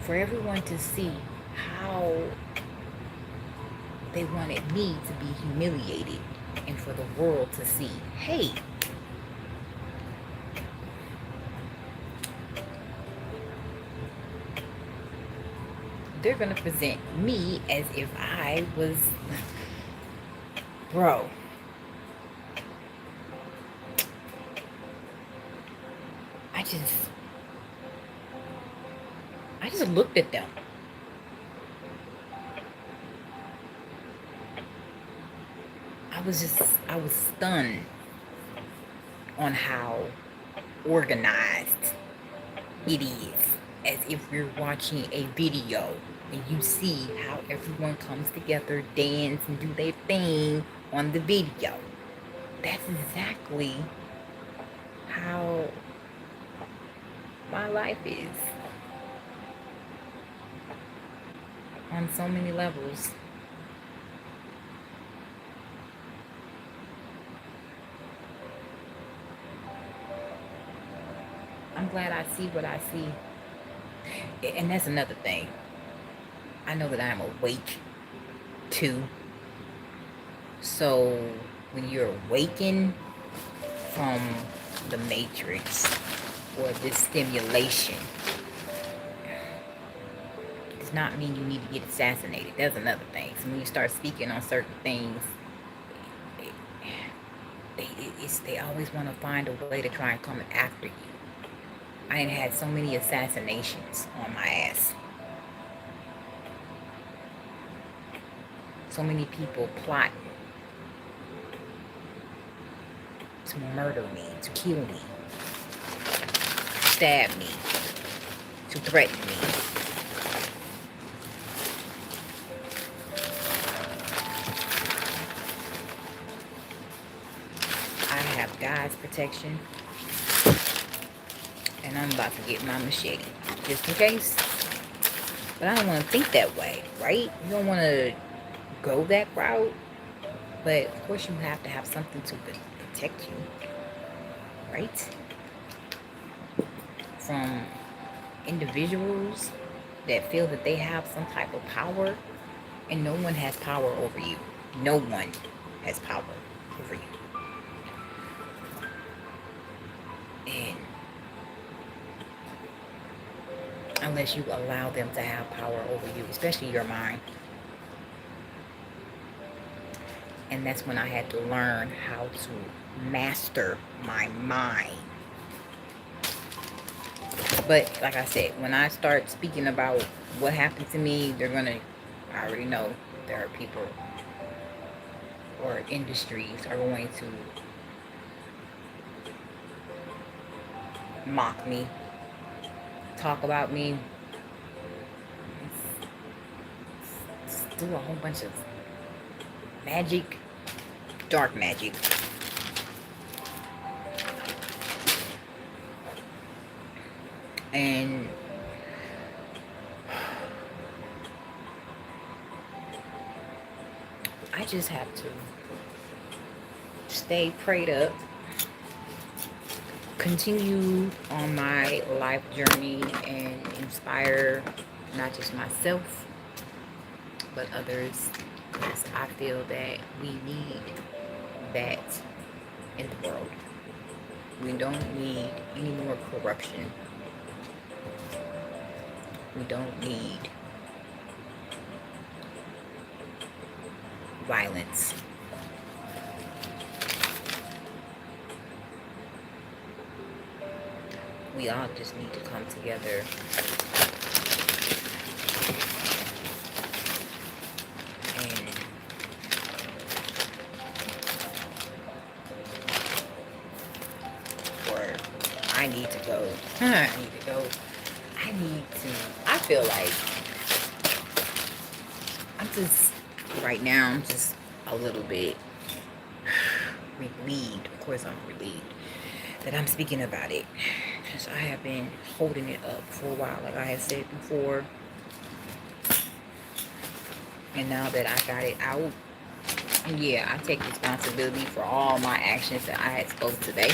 for everyone to see, how they wanted me to be humiliated, and for the world to see, hey, they're gonna present me as if I was, bro. I just, I just looked at them. I was stunned on how organized it is, as if we're watching a video and you see how everyone comes together, dance, and do their thing on the video. That's exactly how my life is on so many levels. I'm glad I see what I see. And that's another thing. I know that I'm awake too. So when you're awakened from the matrix or this stimulation, does not mean you need to get assassinated. That's another thing. So when you start speaking on certain things, they always want to find a way to try and come after you. I ain't had so many assassinations on my ass. So many people plotting to murder me, to kill me, stab me, to threaten me. I have God's protection, and I'm about to get my machete, just in case. But I don't want to think that way, right? You don't want to go that route. But of course you have to have something to protect you, right? From individuals that feel that they have some type of power, and no one has power over you. No one has power over you. And unless you allow them to have power over you, especially your mind. And that's when I had to learn how to master my mind. But like I said, when I start speaking about what happened to me, I already know there are people or industries are going to mock me, talk about me, do a whole bunch of magic, dark magic. And I just have to stay prayed up, continue on my life journey, and inspire not just myself but others, because I feel that we need that in the world. We don't need any more corruption. We don't need violence. We all just need to come together and or I need to go. I feel like right now I'm just a little bit relieved. Of course I'm relieved that I'm speaking about it, because I have been holding it up for a while, like I had said before. And now that I got it out, and yeah, I take responsibility for all my actions that I had spoke today.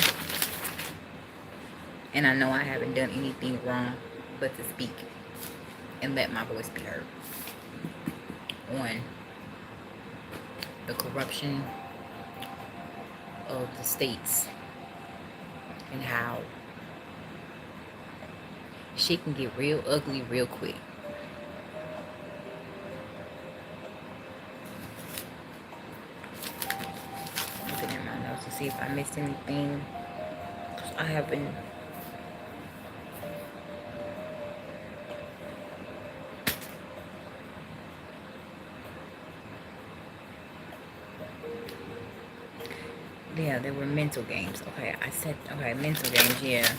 And I know I haven't done anything wrong but to speak and let my voice be heard on the corruption of the states and how shit can get real ugly real quick. to see if I missed anything. I haven't. Yeah, there were mental games. Okay, I said, okay, mental games, yeah.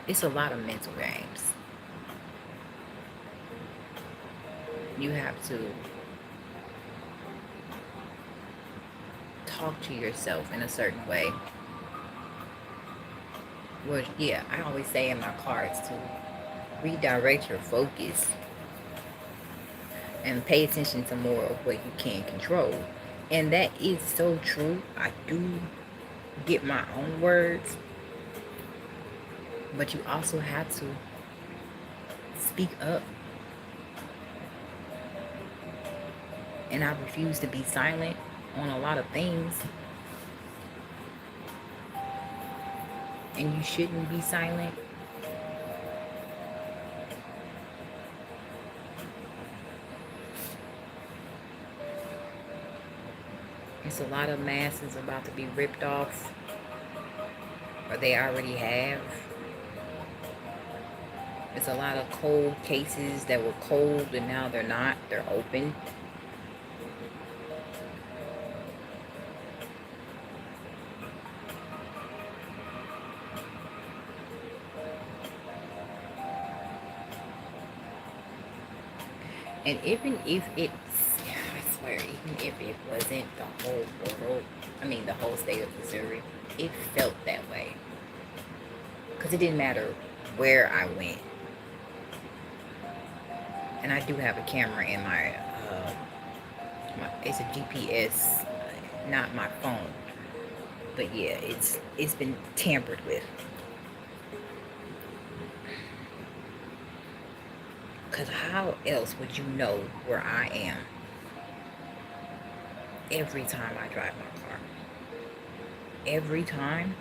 It's a lot of mental games. You have to talk to yourself in a certain way. Well, yeah, I always say in my cards to redirect your focus and pay attention to more of what you can control. And that is so true. I do get my own words, but you also have to speak up. And I refuse to be silent on a lot of things. And you shouldn't be silent. It's a lot of masks about to be ripped off, or they already have. It's a lot of cold cases that were cold and now they're not. They're open. And even if it's, I swear, even if it wasn't the whole world, I mean the whole state of Missouri, it felt that way. Because it didn't matter where I went. And I do have a camera in my it's a GPS, not my phone. But yeah, it's been tampered with. Because how else would you know where I am every time I drive my car? Every time?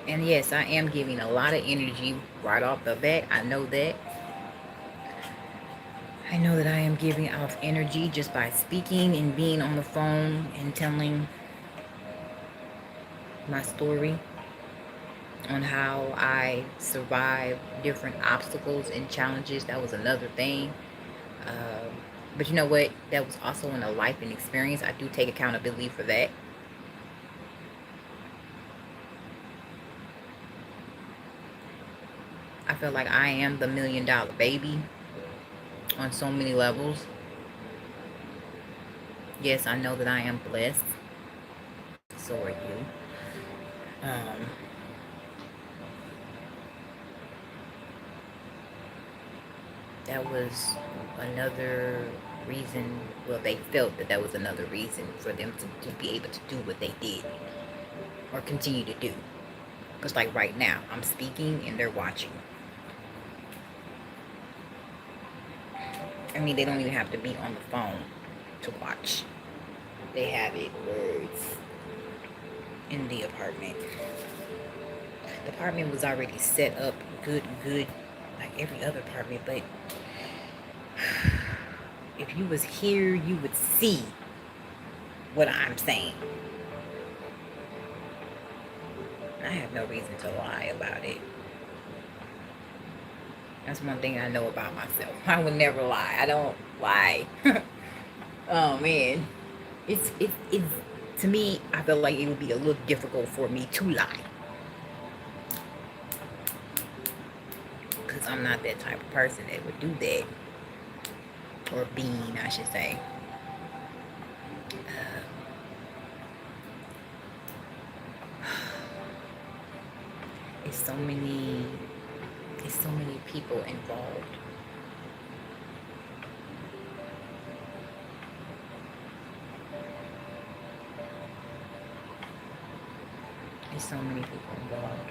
And yes, I am giving a lot of energy right off the bat. I know that. I know that I am giving off energy just by speaking and being on the phone and telling my story on how I survived different obstacles and challenges. That was another thing. But you know what? That was also in a life and experience. I do take accountability for that. I feel like I am the $1 million baby on so many levels. Yes, I know that I am blessed. So are you. That was another reason, well, they felt that was another reason for them to be able to do what they did or continue to do. Because like right now, I'm speaking and they're watching. I mean, they don't even have to be on the phone to watch. They have it where it's in the apartment. The apartment was already set up good, like every other apartment, but if you was here, you would see what I'm saying. I have no reason to lie about it. That's one thing I know about myself. I would never lie. I don't lie. Oh man, it's to me. I feel like it would be a little difficult for me to lie because I'm not that type of person that would do that, or being, I should say. It's so many people involved. There's so many people involved.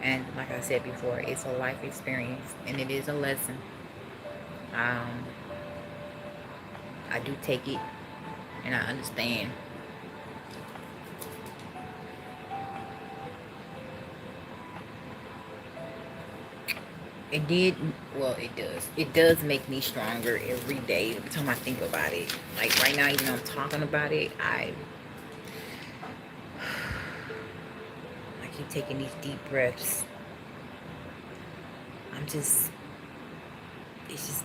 And like I said before, it's a life experience and it is a lesson. I do take it and I understand. It did, well, it does make me stronger every day every time I think about it. Like right now, even though I'm talking about it, I keep taking these deep breaths. I'm just, it's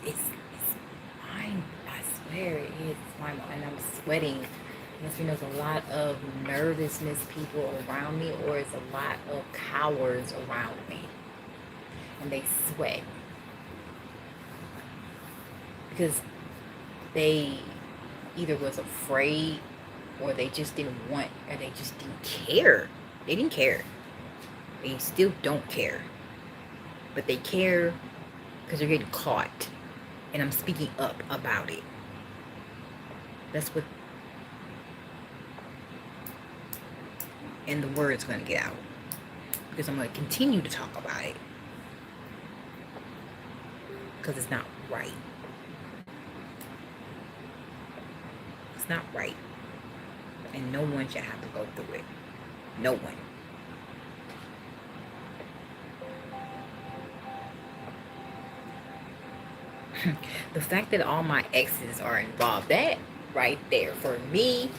mine. I swear it is. It's mine. And I'm sweating. Must mean there's a lot of nervousness people around me, or it's a lot of cowards around me. And they sweat. Because they either was afraid, or they just didn't want, or they just didn't care. They didn't care. They still don't care. But they care because they're getting caught. And I'm speaking up about it. That's what... And the word's going to get out. Because I'm going to continue to talk about it. Because it's not right. It's not right. And no one should have to go through it. No one. The fact that all my exes are involved, that right there for me,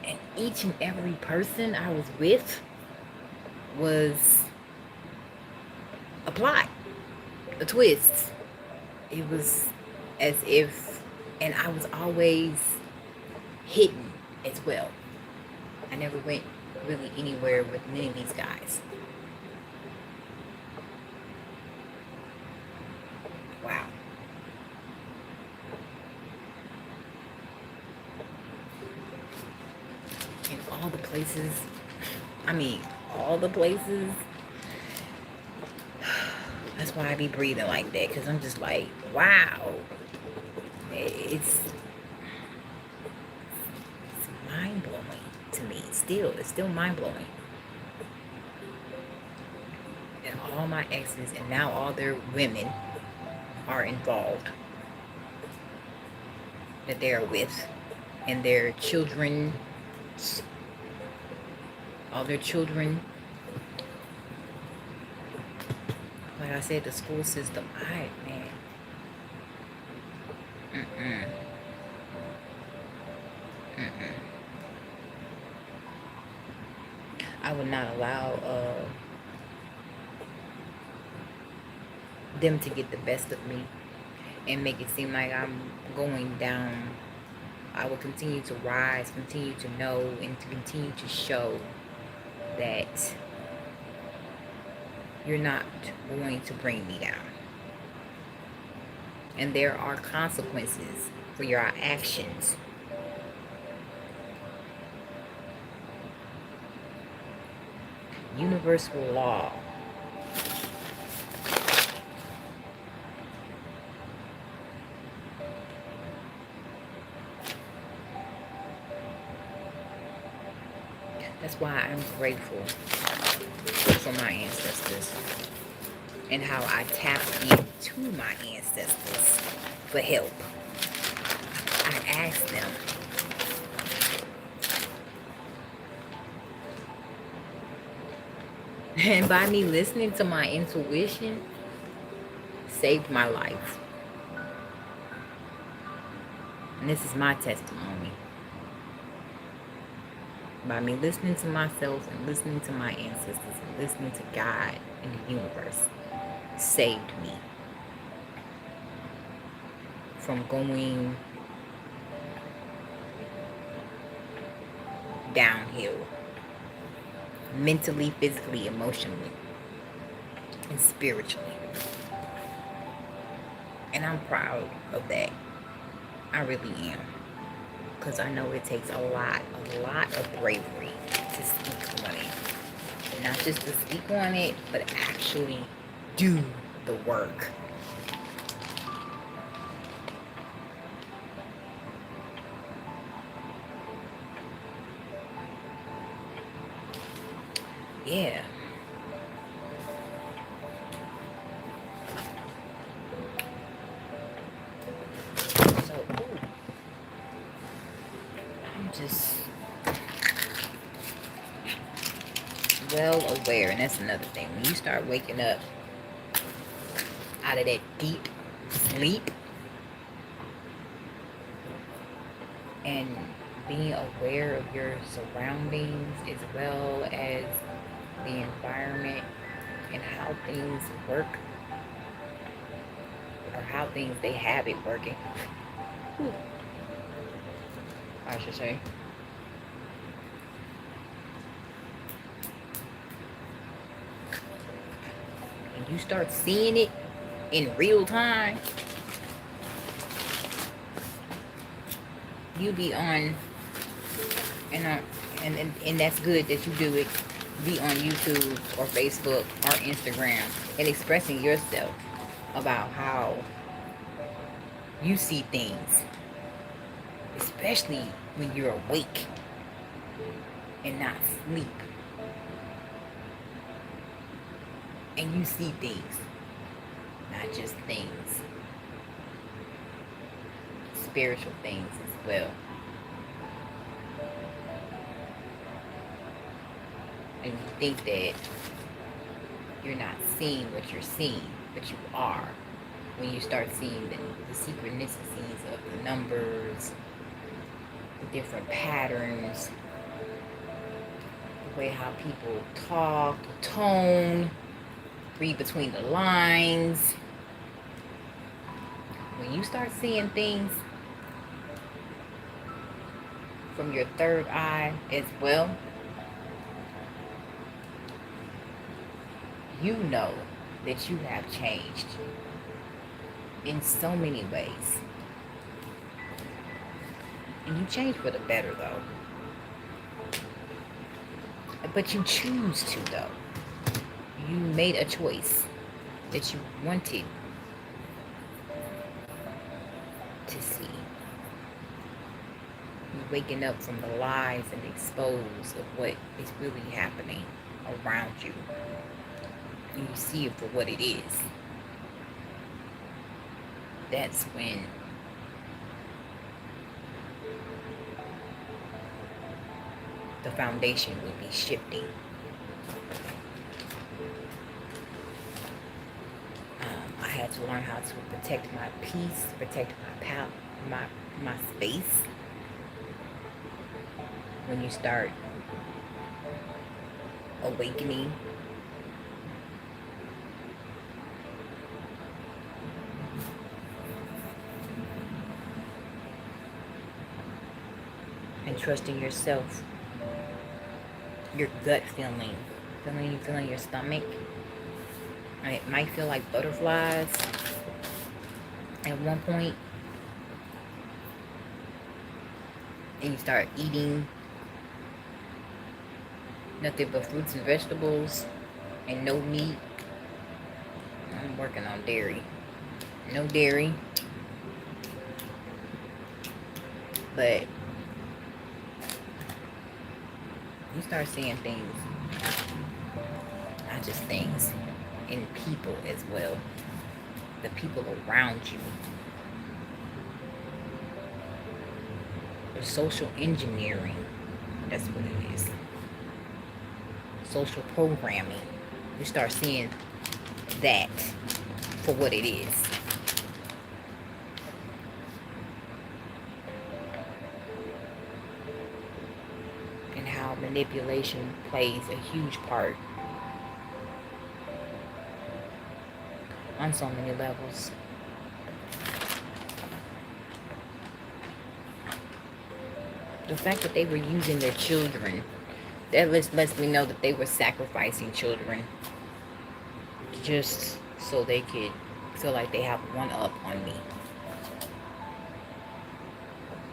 and each and every person I was with was a plot, a twist. It was as if, and I was always hidden as well. I never went really anywhere with many of these guys. Wow. In all the places, all the places. That's why I be breathing like that, because I'm just like, wow. It's mind-blowing to me. It's still mind-blowing. And all my exes, and now all their women are involved that they are with, and their children, all their children. Like I said, the school system, man. I would not allow them to get the best of me and make it seem like I'm going down. I will continue to rise, continue to know, and to continue to show that you're not going to bring me down. And there are consequences for your actions. Universal law. That's why I'm grateful for my ancestors and how I tap into my ancestors for help. I ask them. And by me listening to my intuition, saved my life. And this is my testimony. By me listening to myself and listening to my ancestors and listening to God and the universe, saved me from going downhill. Mentally, physically, emotionally, and spiritually. And I'm proud of that. I really am. Because I know it takes a lot of bravery to speak on it. And not just to speak on it, but actually do the work. Yeah. well aware, and that's another thing. When you start waking up out of that deep sleep and being aware of your surroundings as well as the environment and how things work, or how things they have it working, I should say. And you start seeing it in real time, you be on, and that's good that you do it, be on YouTube or Facebook or Instagram and expressing yourself about how you see things, especially when you're awake and not sleep, and you see things, not just things, spiritual things as well. And you think that you're not seeing what you're seeing, but you are. When you start seeing the synchronicities of the numbers, the different patterns, the way how people talk, the tone, read between the lines. When you start seeing things from your third eye as well, you know that you have changed in so many ways. And you change for the better, though. But you choose to, though. You made a choice that you wanted to see. You're waking up from the lies and expose of what is really happening around you. And you see it for what it is. That's when the foundation will be shifting. I had to learn how to protect my peace, protect my space. When you start awakening, and trusting yourself, your gut feeling your stomach, and it might feel like butterflies at one point, and you start eating nothing but fruits and vegetables and no meat. I'm working on dairy. No dairy. But you start seeing things, not just things, in people as well. The people around you. The social engineering. That's what it is. Social programming. You start seeing that for what it is. And how manipulation plays a huge part on so many levels. The fact that they were using their children, that lets me know that they were sacrificing children just so they could feel like they have one up on me.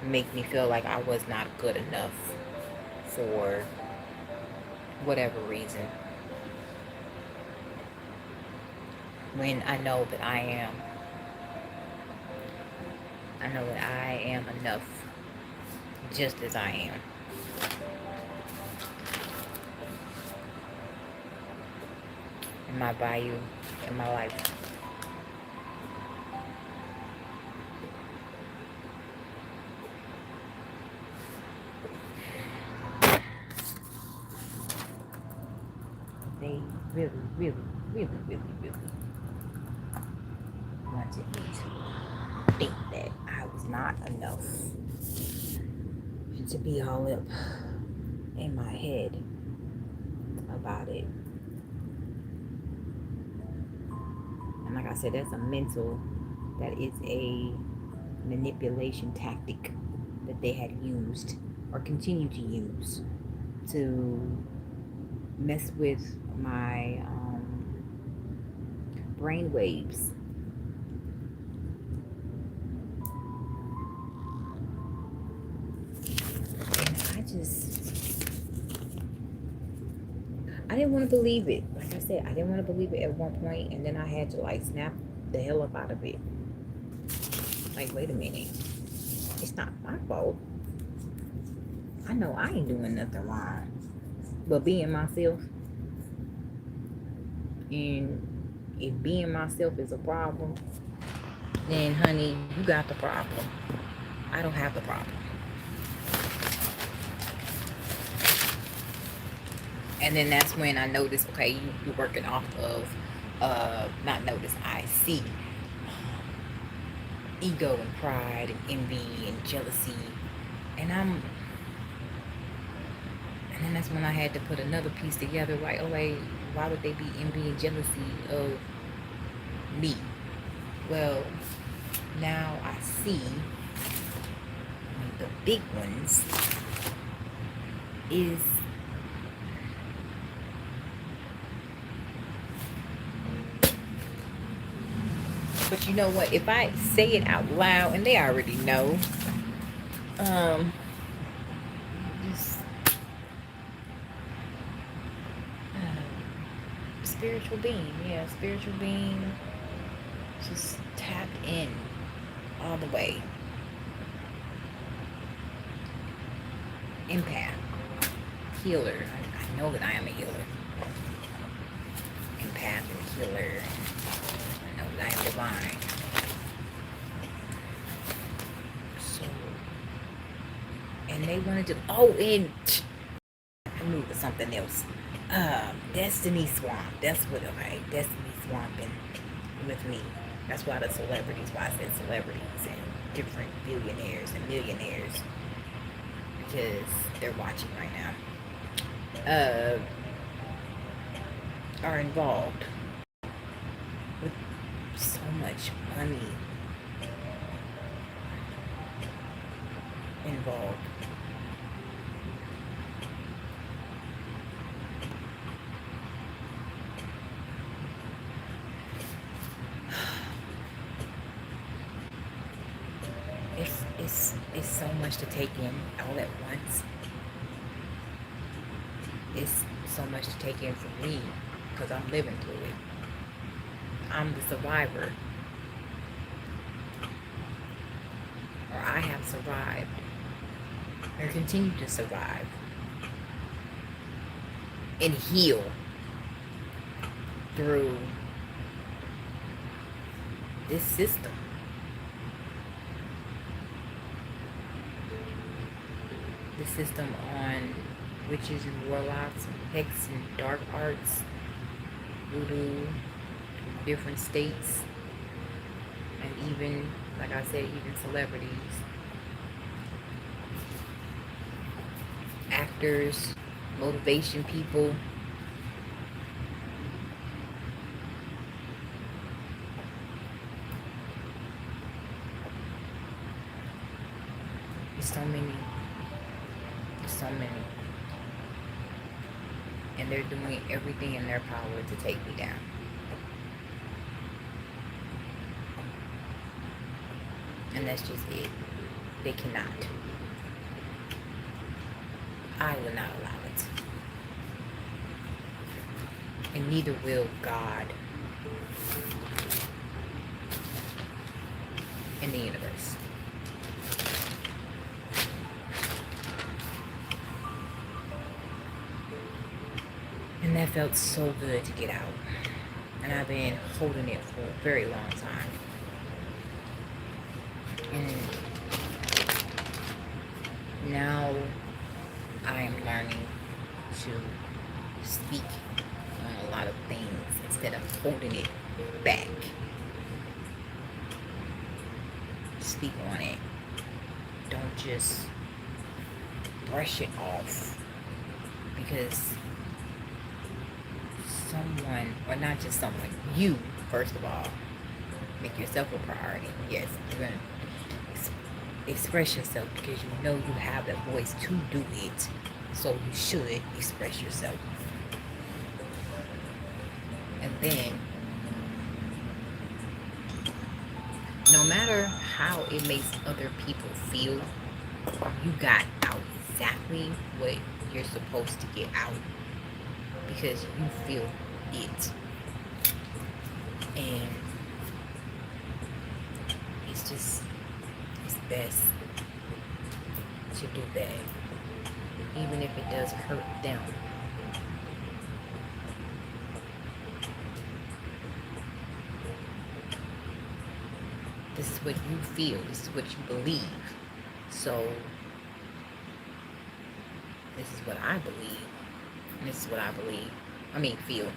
Make me feel like I was not good enough for whatever reason. When I know that I am. I know that I am enough just as I am. In my value, in my life. They really, really, really, really, really wanted me to think that I was not enough, and to be all up in my head about it. And like I said, that is a manipulation tactic that they had used or continue to use to mess with my brain waves. And I didn't want to believe it. Like I said, I didn't want to believe it at one point, and then I had to like snap the hell up out of it. Like, wait a minute. It's not my fault. I know I ain't doing nothing wrong. But being myself, and if being myself is a problem, then honey, you got the problem. I don't have the problem. And then that's when I noticed, okay, you're working off of, not notice, I see ego and pride and envy and jealousy. And then that's when I had to put another piece together, like, oh wait, why would they be envy and jealousy of me? Well, now I see the big ones is but you know what, if I say it out loud, and they already know, this spiritual being, spiritual being, just tapped in all the way. Empath, healer. I know that I am a healer. Empath and healer. I know that I am divine. So, and they wanted to. Oh, and I knew it was something else. Destiny Swamp. That's what. Okay, Destiny Swamping with me. That's why the celebrities. Why I said celebrities and different billionaires and millionaires. Because they're watching right now, are involved with so much money involved. It's so much to take in all at once. It's so much to take in for me because I'm living through it. I'm the survivor. Or I have survived. Or continue to survive. And heal through this system. The system on witches and warlocks and hex and dark arts, voodoo, different states, and even, like I said, even celebrities, actors, motivation people. There's so many. So many, and they're doing everything in their power to take me down. And that's just it. They cannot. I will not allow it, and neither will God in the universe. And that felt so good to get out. And I've been holding it for a very long time. And now I am learning to speak holding it back. Speak on it. Don't just brush it off, because someone, or not just someone, you, first of all, make yourself a priority. Yes, you're going to express yourself because you know you have the voice to do it. So you should express yourself. And then, no matter how it makes other people feel, you got out exactly what you're supposed to get out, because you feel it. And it's best to do that, even if it does hurt them. This is what you feel. This is what you believe. So, this is what I believe. And this is what I believe. Feel.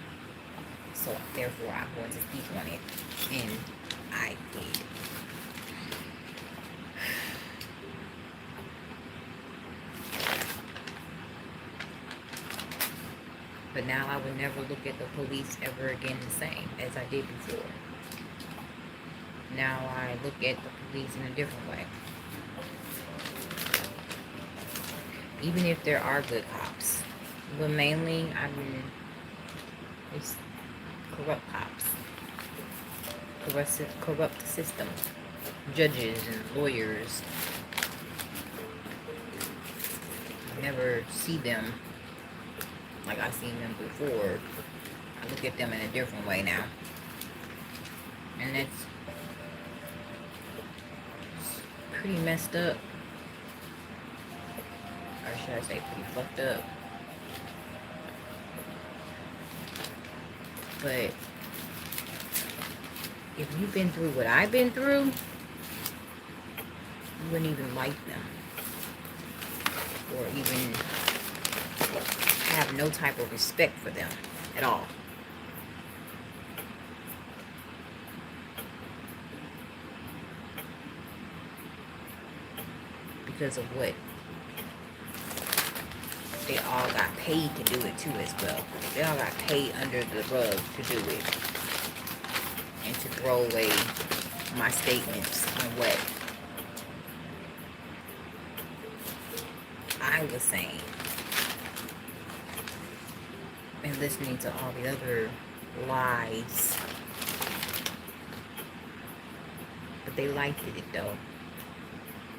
So, therefore, I'm going to speak on it. And I did. But now I would never look at the police ever again the same as I did before. Now I look at the police in a different way. Even if there are good cops. But mainly, it's corrupt cops. Corrupt system. Judges and lawyers. I never see them like I seen them before. I look at them in a different way now. And that's pretty messed up. Or should I say pretty fucked up. But if you've been through what I've been through, you wouldn't even like them. Or even have no type of respect for them at all. Because of what? They all got paid to do it too as well. They all got paid under the rug to do it. And to throw away my statements on what I was saying. And listening to all the other lies. But they liked it though.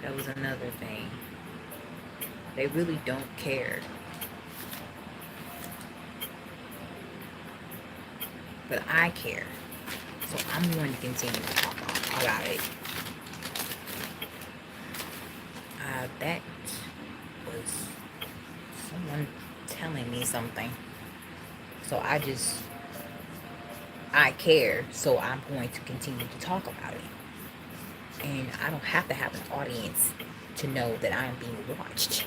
That was another thing. They really don't care. But I care. So I'm going to continue to talk about it. That was someone telling me something. So I care, so I'm going to continue to talk about it. And I don't have to have an audience to know that I'm being watched.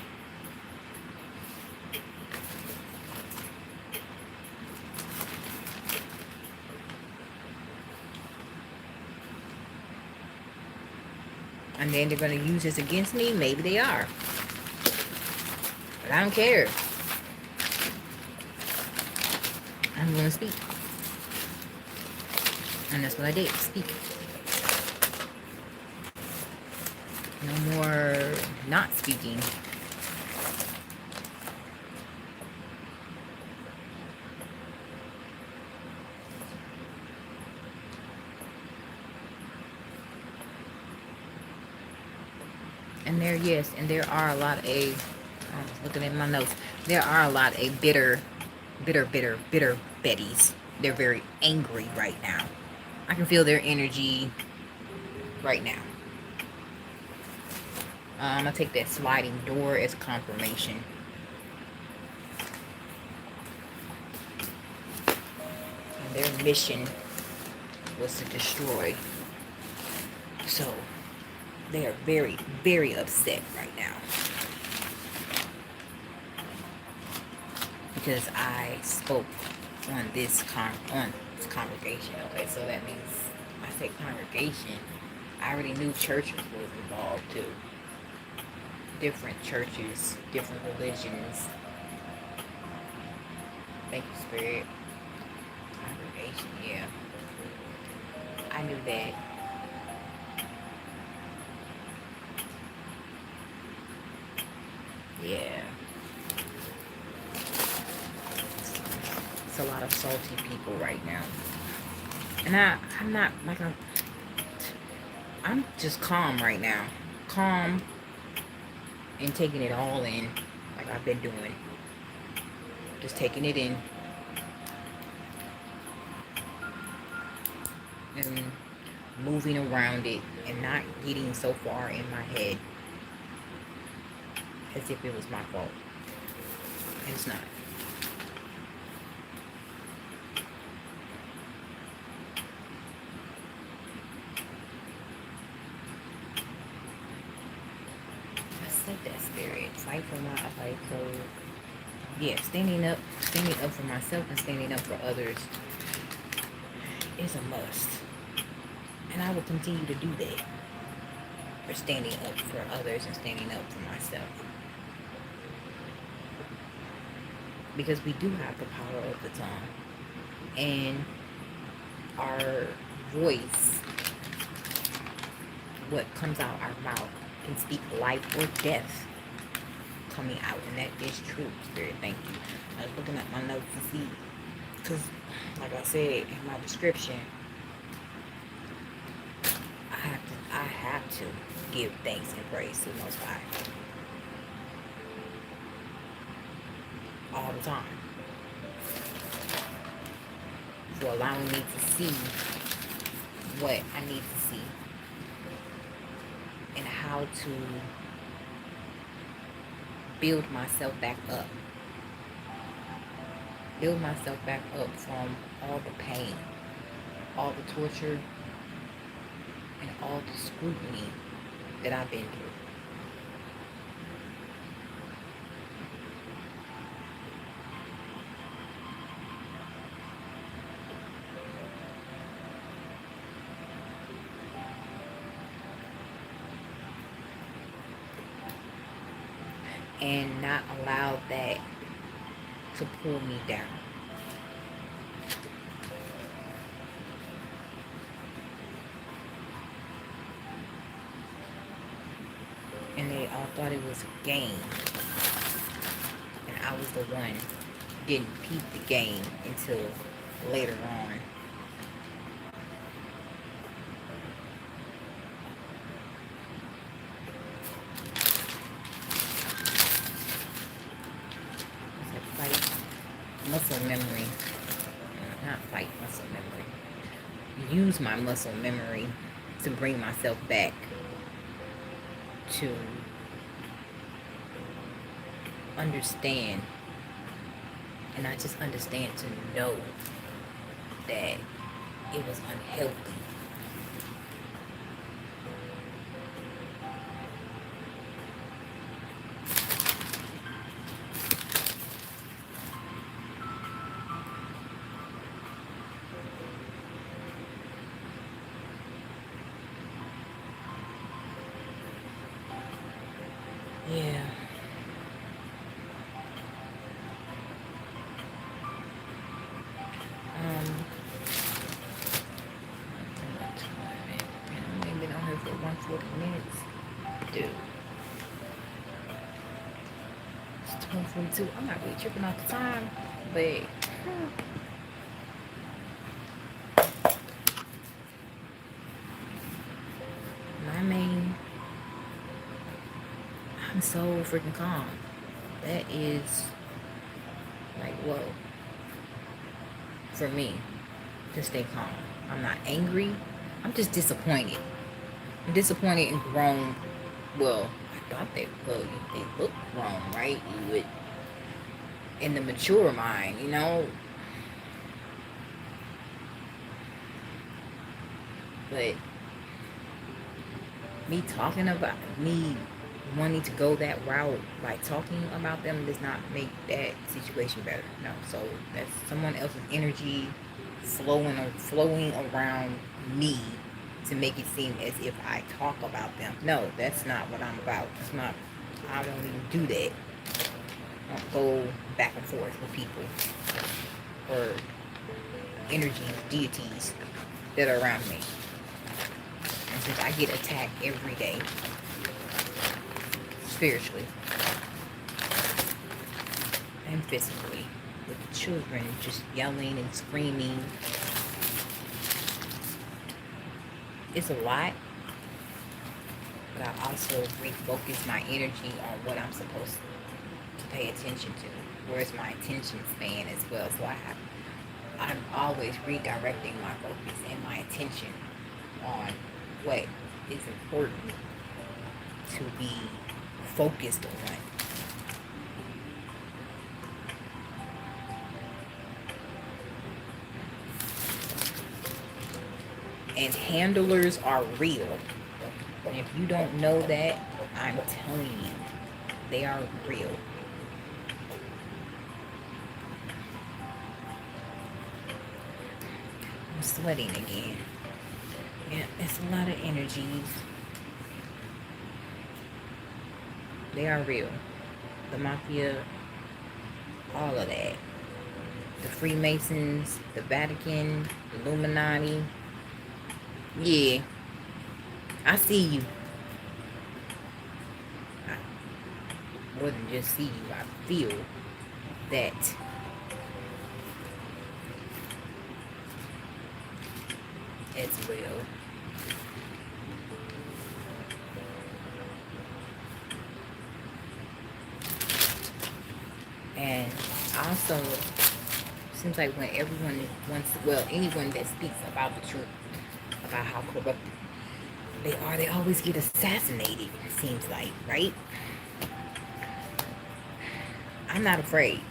And then they're going to use this against me? Maybe they are. But I don't care. I'm going to speak. And that's what I did, speak. No more not speaking. And there are a lot of I was looking at my notes. There are a lot of bitter Bettys. They're very angry right now. I can feel their energy right now. I'm going to take that sliding door as confirmation. And their mission was to destroy. So, they are very, very upset right now. Because I spoke on It's congregation. Okay, so that means I say congregation. I already knew churches was involved too. Different churches, different religions. Thank you, Spirit. Congregation, yeah. I knew that. Yeah. It's a lot of salty people right now. And I'm not like I'm just calm right now. Calm and taking it all in like I've been doing. Just taking it in. And moving around it and not getting so far in my head as if it was my fault. And it's not. I said that, Spirit. Fight for my life. So yeah, standing up for myself and standing up for others is a must. And I will continue to do that. For standing up for others and standing up for myself. Because we do have the power of the tongue. And our voice, what comes out our mouth, can speak life or death coming out. And that is true, Spirit. Thank you. I was looking at my notes to see. Because, like I said in my description, I have to give thanks and praise to the Most High. All the time. For allowing me to see what I need to see. And how to build myself back up. Build myself back up from all the pain, all the torture, and all the scrutiny that I've been through. And not allow that to pull me down. And they all thought it was a game. And I was the one who didn't peep the game until later on. It's like fight muscle memory. Not fight muscle memory. Use my muscle memory to bring myself back to understand, and not just understand, to know that it was unhealthy. Yeah. I've been on here for 140 minutes. Dude. It's 12:42. I'm not really tripping off the time, but I'm so freaking calm. That is like, whoa. For me, to stay calm. I'm not angry. I'm just disappointed. I'm disappointed and grown. Well, I thought they look grown, right? You would, in the mature mind, you know. But me talking about me wanting to go that route, like talking about them, does not make that situation better. No. So that's someone else's energy flowing around me to make it seem as if I talk about them. No, that's not what I'm about. It's not. I don't even do that. I don't go back and forth with people or energy deities that are around me. And since I get attacked every day, spiritually and physically, with the children just yelling and screaming, it's a lot. But I also refocus my energy on what I'm supposed to pay attention to. Where's my attention span as well? So I'm always redirecting my focus and my attention on what is important to be focused on. And handlers are real. And if you don't know that, I'm telling you, they are real. I'm sweating again. Yeah, it's a lot of energies. They are real. The mafia, all of that. The Freemasons, the Vatican, the Illuminati. Yeah, I see you. I more than just see you, I feel that as well. And also, seems like when everyone wants, well, anyone that speaks about the truth, about how corrupt they always get assassinated, it seems like, right? I'm not afraid.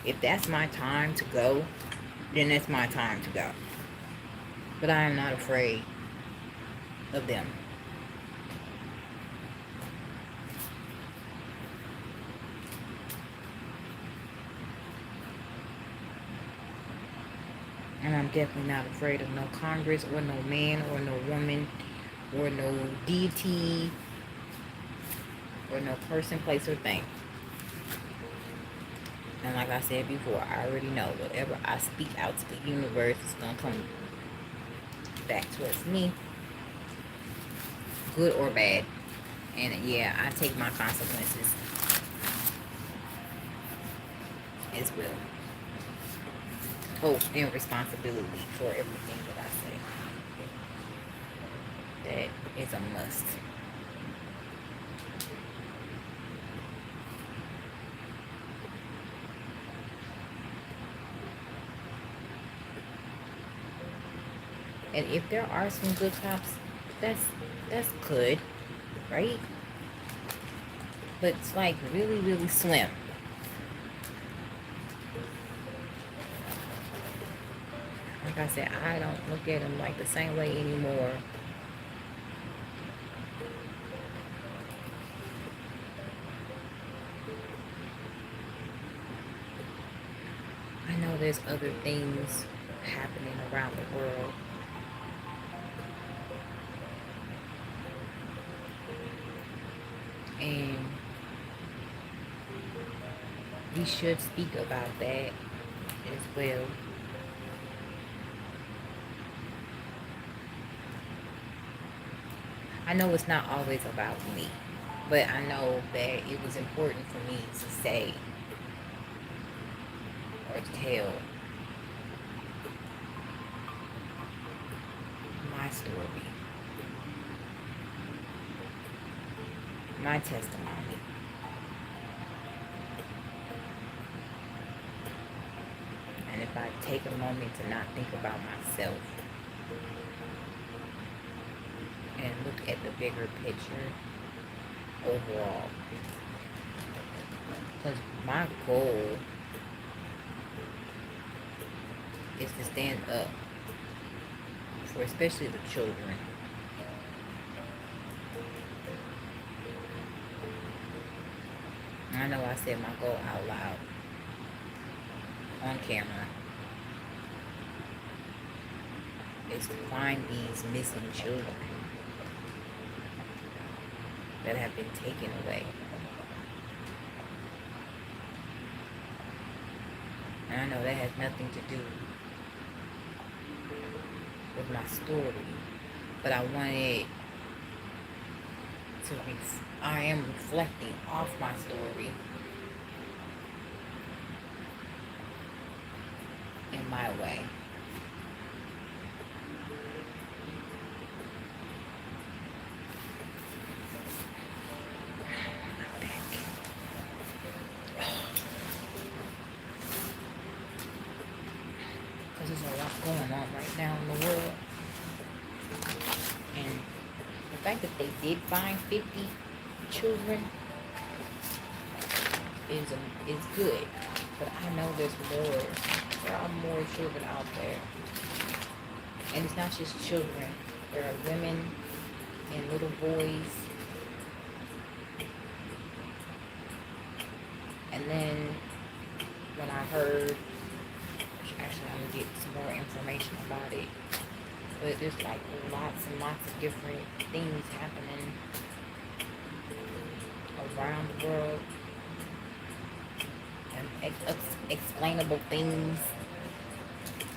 If that's my time to go, then it's my time to go. But I am not afraid of them. And I'm definitely not afraid of no Congress or no man or no woman or no deity or no person, place, or thing. And like I said before, I already know whatever I speak out to the universe is going to come back towards me, good or bad. And yeah, I take my consequences as well. Oh, and responsibility for everything that I say. That is a must. And if there are some good cops, that's good, right? But it's like really, really slim. Like I said, I don't look at them like the same way anymore. I know there's other things happening around the world. And we should speak about that as well. I know it's not always about me, but I know that it was important for me to say or tell my story, my testimony. And if I take a moment to not think about myself and look at the bigger picture overall, because my goal is to stand up for especially the children. I know I said my goal out loud on camera is to find these missing children that have been taken away. And I know that has nothing to do with my story, but I wanted to I am reflecting off my story in my way. Because there's a lot going on right now in the world. And the fact that they did find 50 children is good. But I know there's more. There are more children out there. And it's not just children. There are women and little boys. And then when I heard, actually I'm gonna get some more information about it, but there's like lots and lots of different things happening around the world, and explainable things.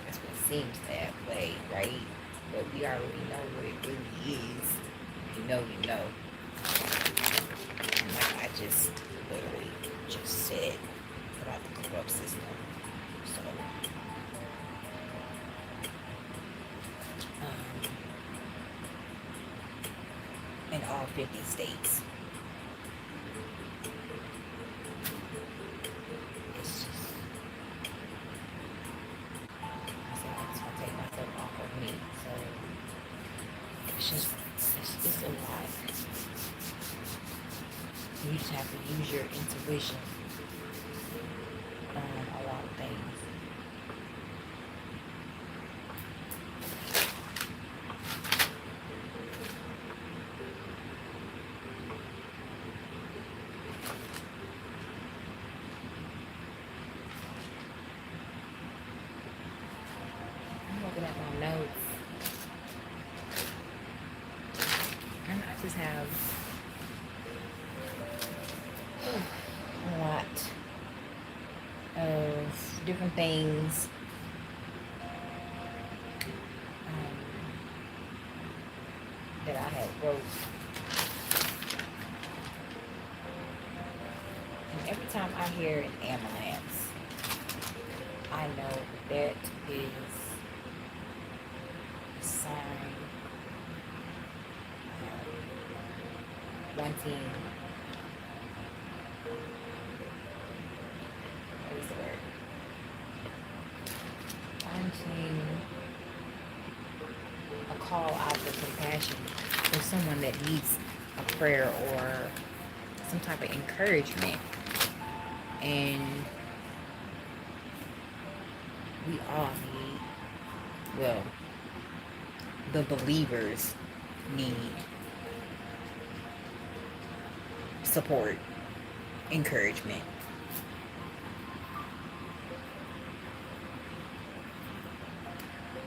That's what it seems that way, right? But we already know what it really is. If you know, you know. And like I just literally just said about the corrupt system. So in all 50 states. It's just, I said I just want to take myself off of me. So it's a lot. You just have to use your intuition on a lot of things. Looking at my notes, and I just have a lot of different things that I had wrote, and every time I hear an ambulance, I know that is sign wanting, what is the word? Wanting a call out for compassion for someone that needs a prayer or some type of encouragement. And we all need, well, the believers need support, encouragement.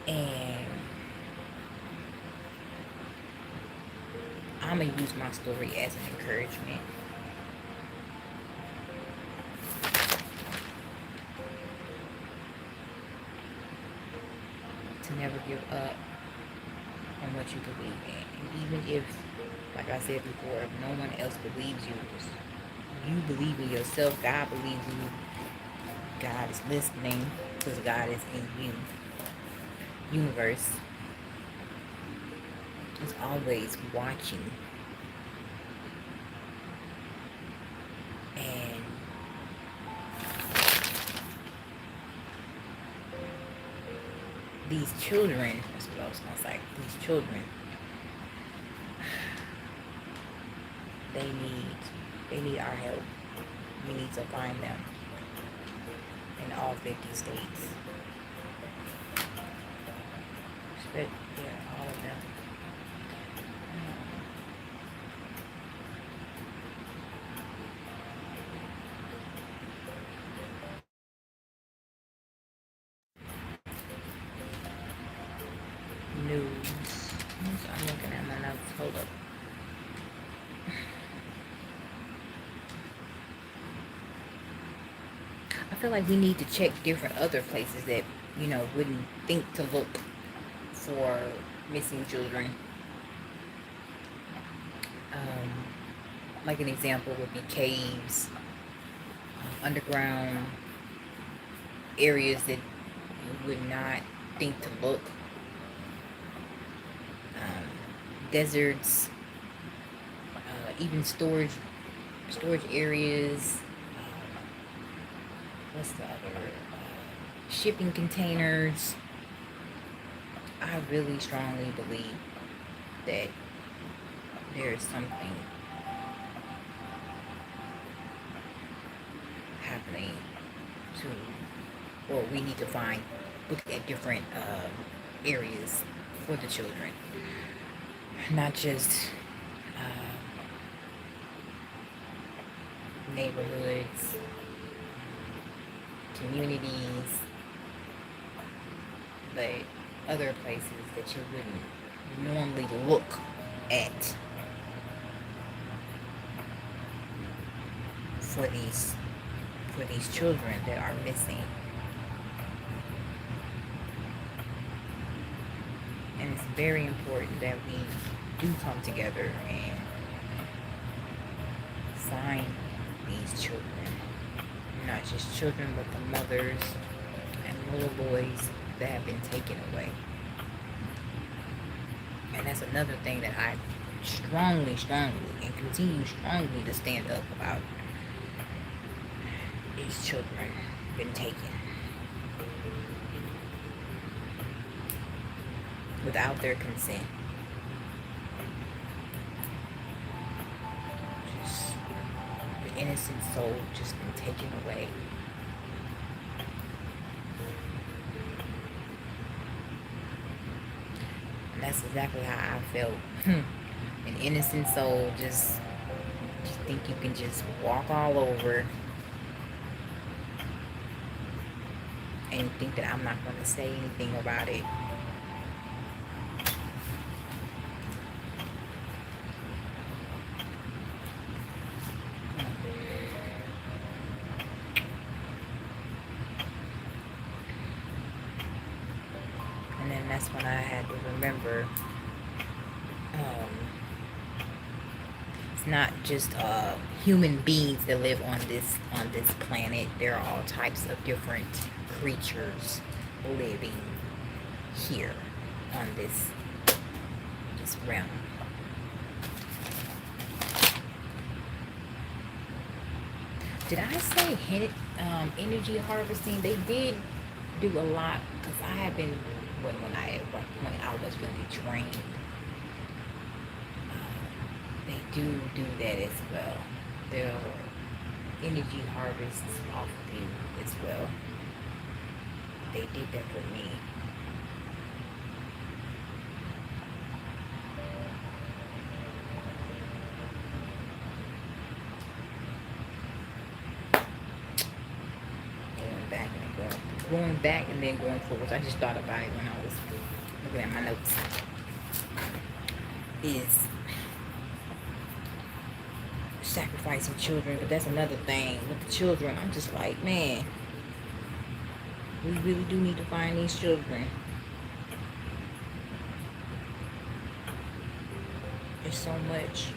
And I'm going to use my story as an encouragement. To never give up on what you believe in. And even if, like I said before, if no one else believes you, you believe in yourself, God believes in you. God is listening because God is in you. Universe is always watching. And these children, that's what I was going to say, these children, they need our help. We need to find them in all 50 states. But yeah, all of them. I'm looking at my notes. Hold up. I feel like we need to check different other places that, wouldn't think to look for missing children. Like an example would be caves, underground areas that you would not think to look. Deserts, even storage areas. What's the other? Shipping containers. I really strongly believe that there is something happening or we need to look at different areas for the children. Not just neighborhoods, communities, but other places that you wouldn't normally look at for these children that are missing. And it's very important that we do come together and find these children. Not just children, but the mothers and little boys that have been taken away. And that's another thing that I strongly, and continue strongly to stand up about. These children been taken without their consent. Just the innocent soul just been taken away. And that's exactly how I felt. An innocent soul just think you can just walk all over and think that I'm not going to say anything about it. And then that's when I had to remember, it's not just human beings that live on this planet. There are all types of different creatures living here on this realm. Did I say energy harvesting? They did do a lot, because I have been when I was really trained. They do that as well. There are energy harvests off of you as well. They did that for me. Going back and then going forward. I just thought about it when I was looking at my notes. Is sacrificing children, but that's another thing with the children. I'm just like, man, we really do need to find these children. There's so much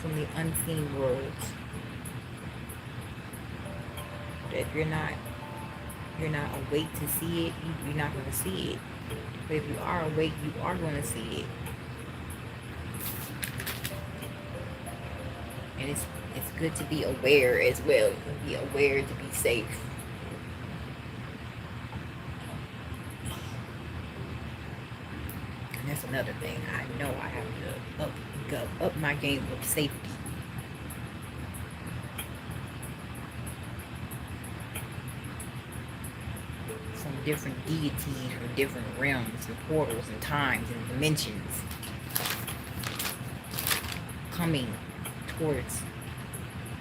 from the unseen worlds that if you're not awake to see it, you're not going to see it. But if you are awake, you are going to see it. And it's good to be aware as well. Be aware to be safe. And that's another thing. I know I have to up my game of safety. From different deities, from different realms and portals and times and dimensions coming towards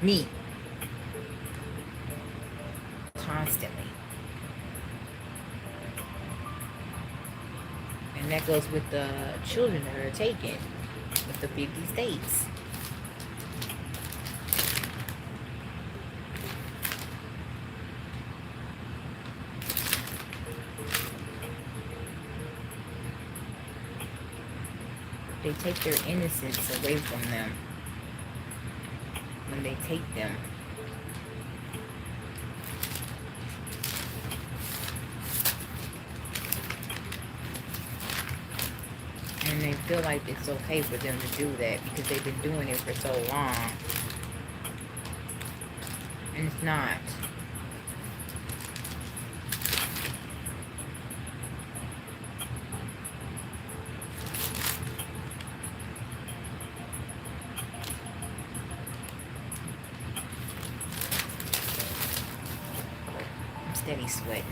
me constantly. that goes with the children that are taken with the 50 states. They take their innocence away from them when they take them. And they feel like it's okay for them to do that because they've been doing it for so long. And it's not. I'm steady sweating.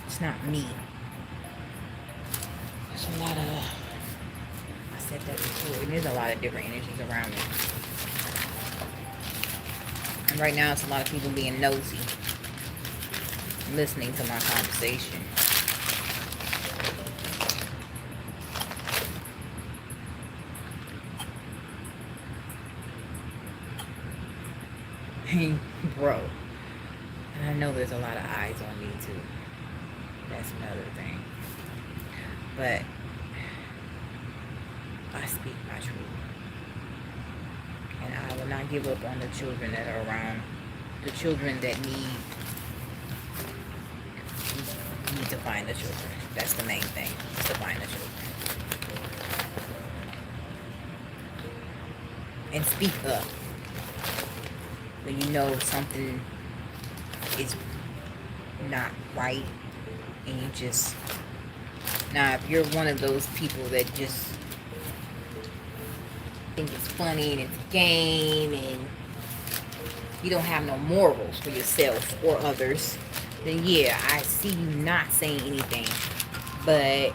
It's not me. There's a lot of... I said that before. And there's a lot of different energies around me. And right now it's a lot of people being nosy. Listening to my conversation. Bro. And I know there's a lot of eyes on me too. That's another thing. But I speak my truth. And I will not give up on the children that are around. The children that need to find the children. That's the main thing. Is to find the children. And speak up. When you know something is not right. And you just... Now, if you're one of those people that just think it's funny and it's a game and you don't have no morals for yourself or others, then yeah, I see you not saying anything. But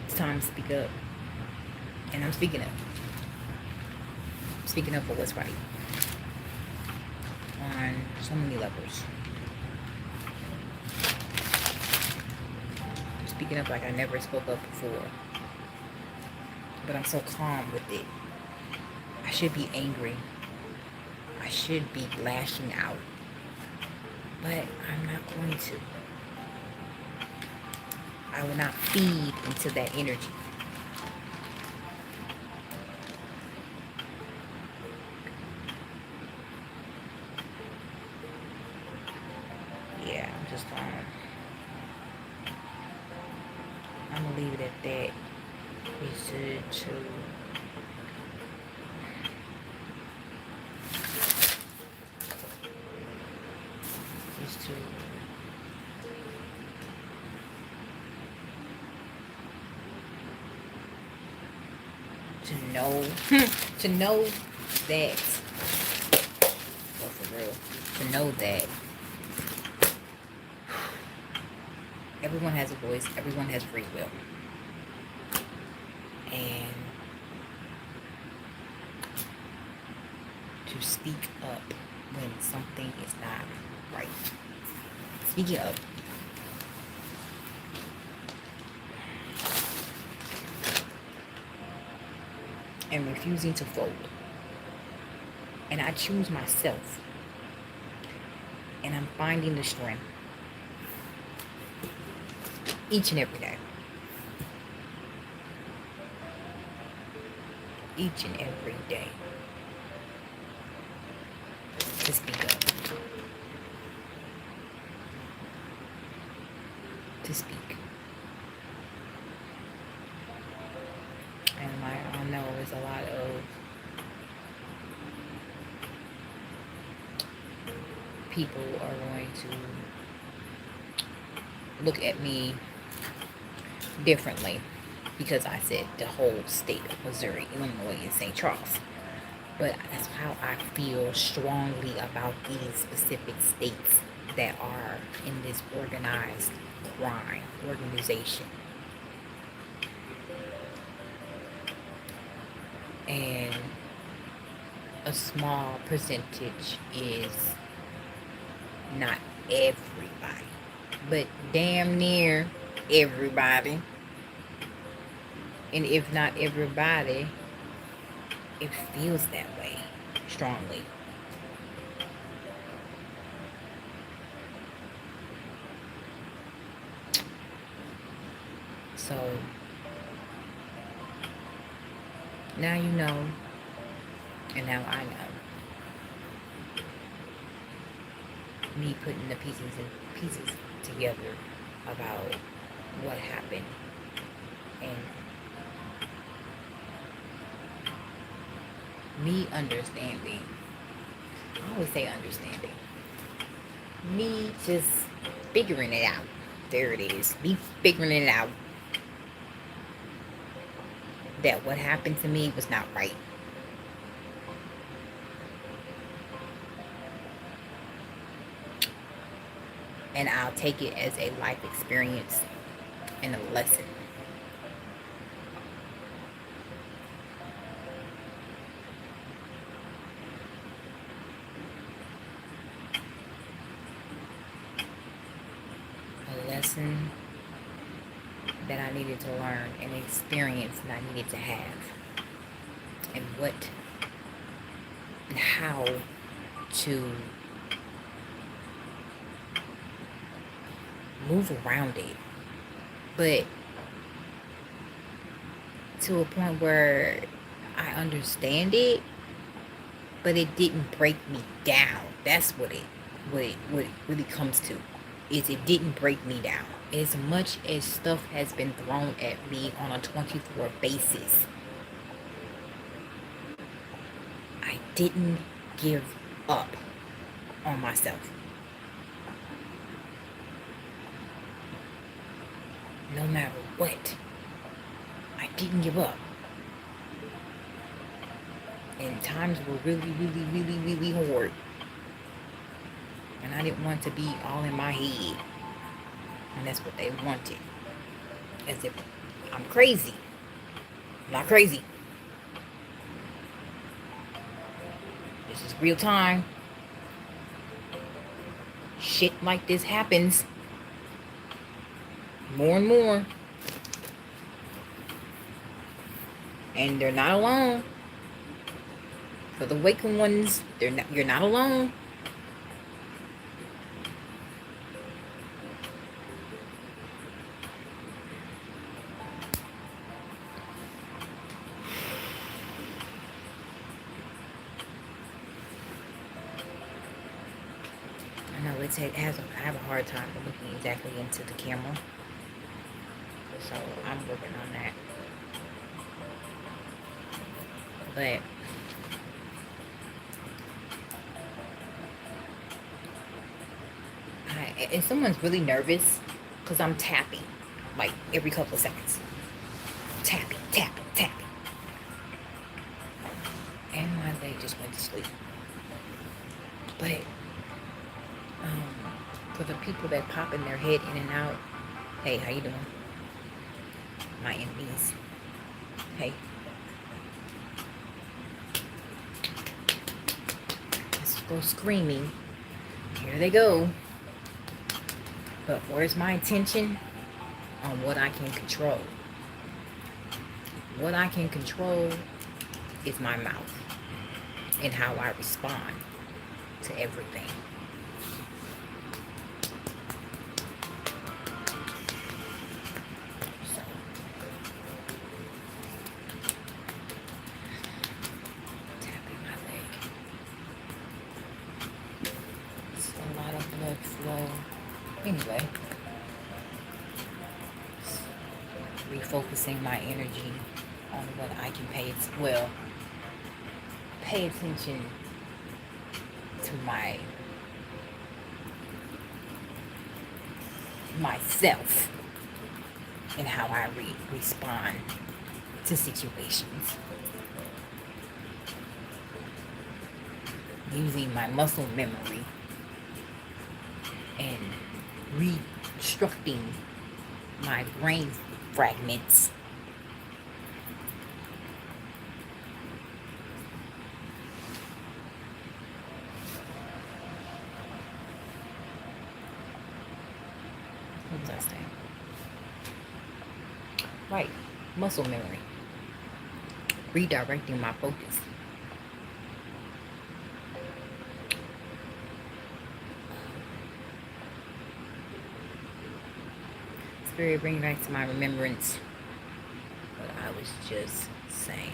it's time to speak up. And I'm speaking up. I'm speaking up for what's right. On so many levels. I'm speaking up like I never spoke up before. But I'm so calm with it. I should be angry. I should be lashing out. But I'm not going to. I will not feed into that energy. Yeah, I'm gonna leave it at that. Is to know to know that, well, for real, to know that everyone has a voice, everyone has free will, and to speak up when something is not right. Speaking up. And refusing to fold. And I choose myself. And I'm finding the strength. Each and every day. Each and every day. To speak up. To speak. And I know there's a lot of people are going to look at me differently because I said the whole state of Missouri, Illinois, and St. Charles. But that's how I feel strongly about these specific states that are in this organized crime organization. And a small percentage is Not everybody, but damn near everybody. And if not everybody, it feels that way strongly. So now you know, and now I know. Me putting the pieces together about what happened, and me understanding. I always say understanding. Me just figuring it out. There it is. Me figuring it out that what happened to me was not right. And I'll take it as a life experience and a lesson. A lesson that I needed to learn, an experience that I needed to have, and what and how to move around it, but to a point where I understand it, but it didn't break me down. That's what it really comes to, is it didn't break me down. As much as stuff has been thrown at me on a 24 basis, I didn't give up on myself. No matter what, I didn't give up. And times were really hard. And I didn't want to be all in my head. And that's what they wanted. As if I'm crazy. I'm not crazy. This is real time. Shit like this happens more and more. And they're not alone. For the waking ones, you're not alone. I know I have a hard time looking exactly into the camera. So I'm working on that. But if someone's really nervous, because I'm tapping like every couple of seconds. Tapping. And my leg just went to sleep. But for the people that pop in their head in and out, hey, how you doing? My enemies. Hey. Let's go screaming. Here they go. But where's my attention? On what I can control. What I can control is my mouth and how I respond to everything. So, tapping my leg. It's a lot of blood flow. Anyway, refocusing my energy on what I can pay attention to myself and how I respond to situations. Using my muscle memory and reconstructing my brain fragments interesting. Right. Muscle memory. Redirecting my focus. Spirit, bring back to my remembrance what I was just saying.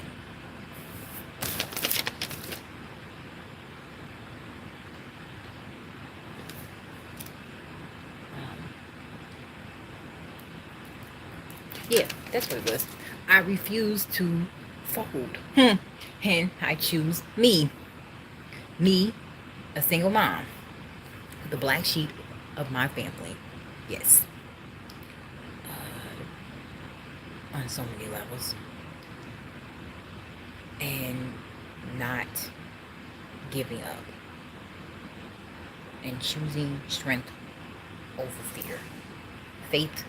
Yeah, that's what it was. I refuse to fold. And I choose me. Me, a single mom. The black sheep of my family. Yes. On so many levels. And not giving up. And choosing strength over fear. Faith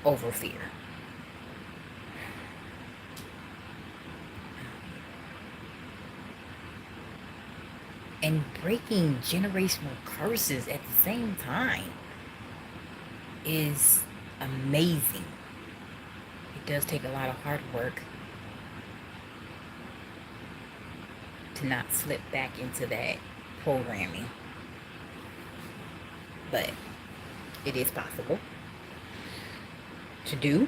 over fear. And breaking generational curses at the same time is amazing. It does take a lot of hard work to not slip back into that programming. But it is possible to do.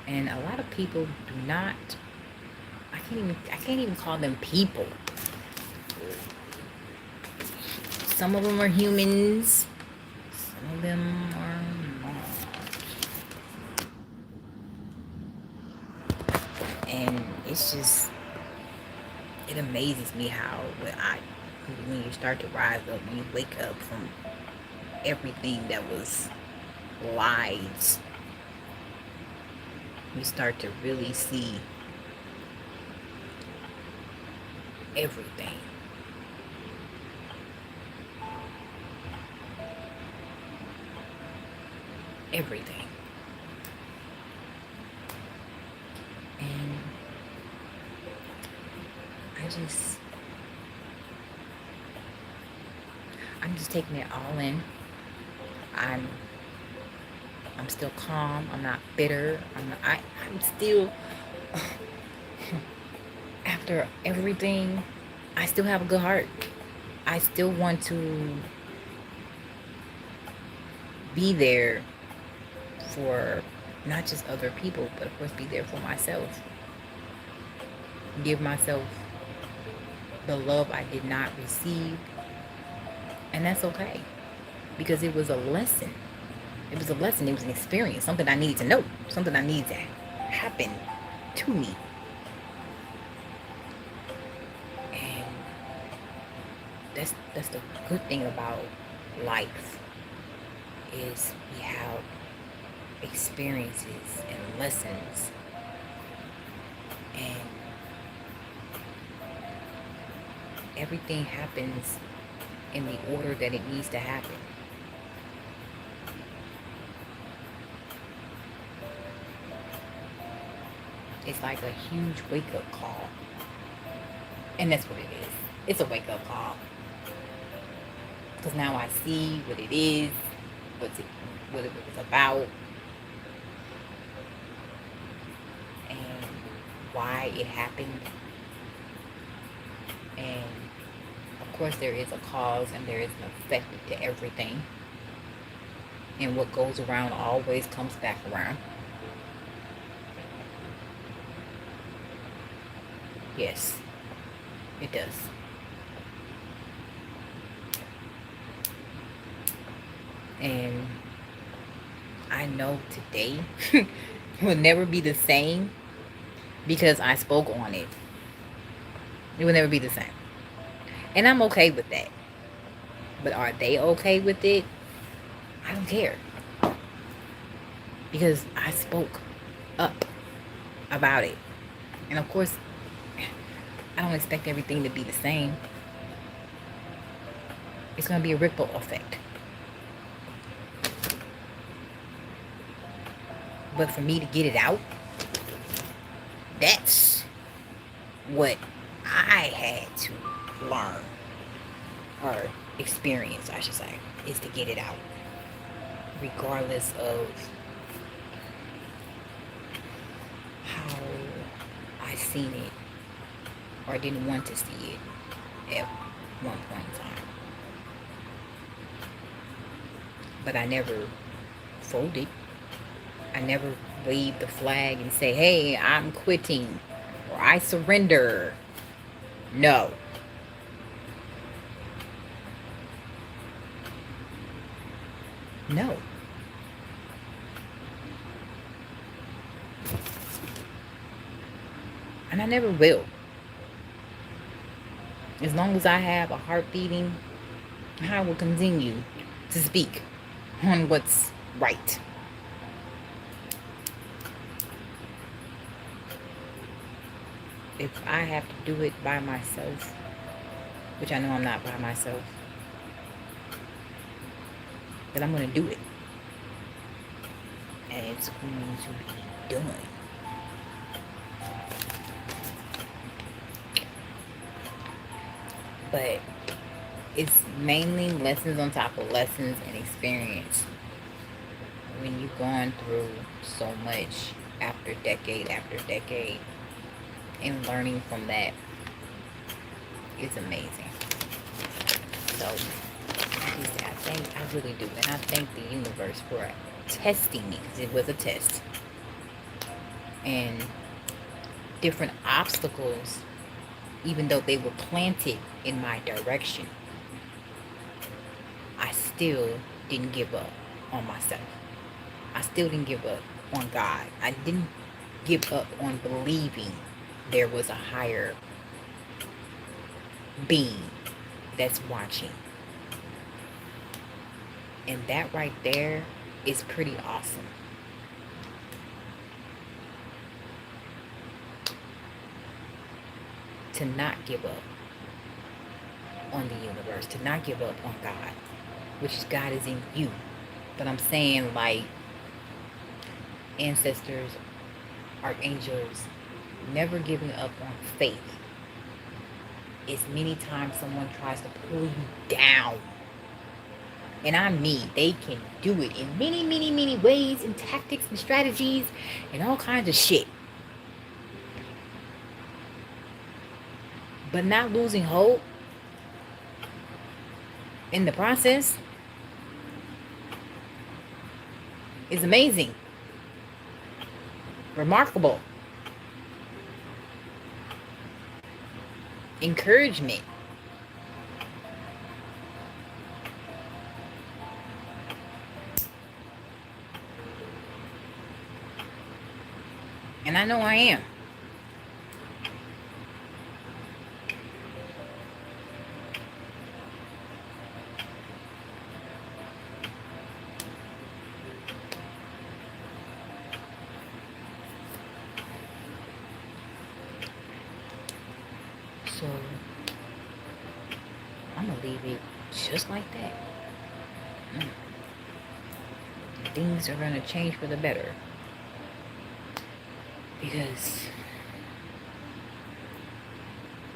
And a lot of people do not, I can't even call them people. Some of them are humans. Some of them are not. And it's just, it amazes me how when you start to rise up, when you wake up from everything that was lies, you start to really see everything. Everything. And I'm just taking it all in. I'm still calm. I'm not bitter. I'm still after everything, I still have a good heart. I still want to be there for not just other people, but of course be there for myself. Give myself the love I did not receive. And that's okay. Because it was a lesson. It was a lesson. It was an experience. Something I needed to know. Something I needed to happen to me. And that's the good thing about life, is we have experiences and lessons, and everything happens in the order that it needs to happen. It's like a huge wake-up call. And that's what it is. It's a wake-up call. Because now I see what it is, what it was about, and why it happened. And of course there is a cause and there is an effect to everything. And what goes around always comes back around. Yes, it does. And I know today will never be the same because I spoke on it. It will never be the same. And I'm okay with that. But are they okay with it? I don't care. Because I spoke up about it. And of course, I don't expect everything to be the same. It's going to be a ripple effect. But for me to get it out, that's what I had to learn, or experience, I should say, is to get it out. regardless of how I seen it or didn't want to see it at one point in time. But I never folded. I never waved the flag and say, hey, I'm quitting or I surrender. No. No. And I never will. As long as I have a heart beating, I will continue to speak on what's right. If I have to do it by myself, which I know I'm not by myself, then I'm going to do it. And it's going to be done. But it's mainly lessons on top of lessons and experience. When you've gone through so much after decade, and learning from that is amazing. So, I really do. And I thank the universe for testing me, because it was a test. And different obstacles, even though they were planted in my direction, I still didn't give up on myself. I still didn't give up on God. I didn't give up on believing there was a higher being that's watching. And that right there is pretty awesome. To not give up on the universe, to not give up on God, which is God is in you. But I'm saying, like, ancestors, archangels, never giving up on faith. As many times someone tries to pull you down, and I mean, they can do it in many, many, many ways and tactics and strategies and all kinds of shit. But not losing hope in the process is amazing. Remarkable. Encouragement. And I know I am. So I'm gonna leave it just like that. Things are gonna change for the better, because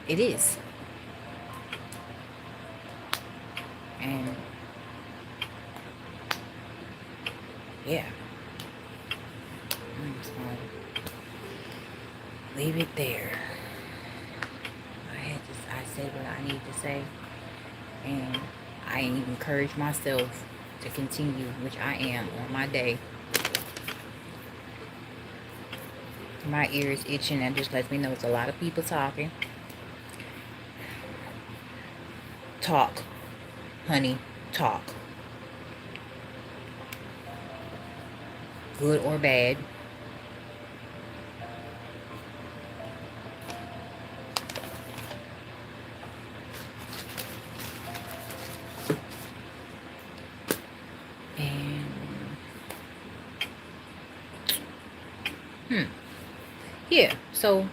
it is. And yeah, I'm just gonna leave it there. I said what I need to say, and I encourage myself to continue, which I am, on my day. My ear is itching. That just lets me know it's a lot of people talking. Talk, honey, talk. Good or bad. Yeah, so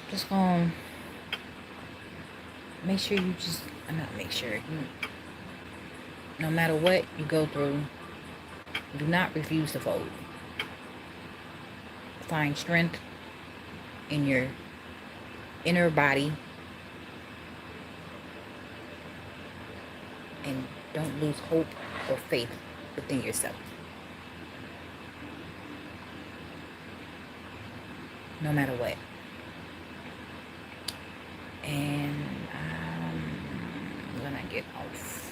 just gonna make sure you no matter what you go through, do not refuse to fold. Find strength in your inner body, and don't lose hope or faith within yourself. No matter what. And when I get off,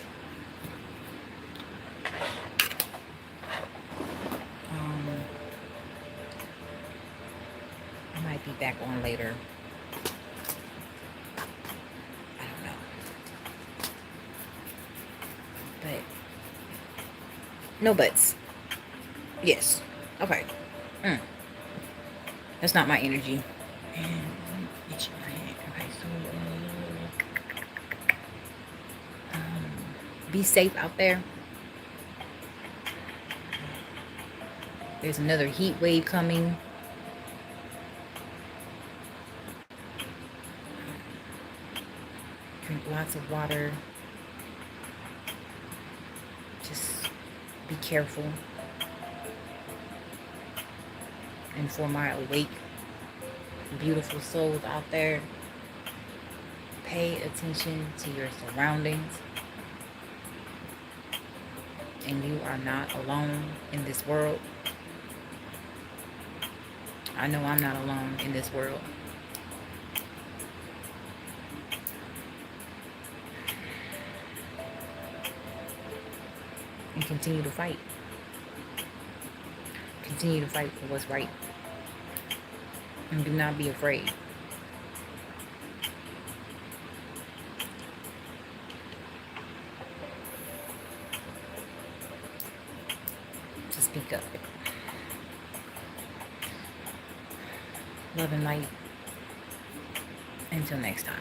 I might be back on later. I don't know. But no buts. Yes. Okay. That's not my energy. And itch my hand. Okay, so be safe out there. There's another heat wave coming. Drink lots of water. Just be careful. And for my awake, beautiful souls out there, pay attention to your surroundings. And you are not alone in this world. I know I'm not alone in this world. And continue to fight. Continue to fight for what's right. And do not be afraid. To speak up. Love and light. Until next time.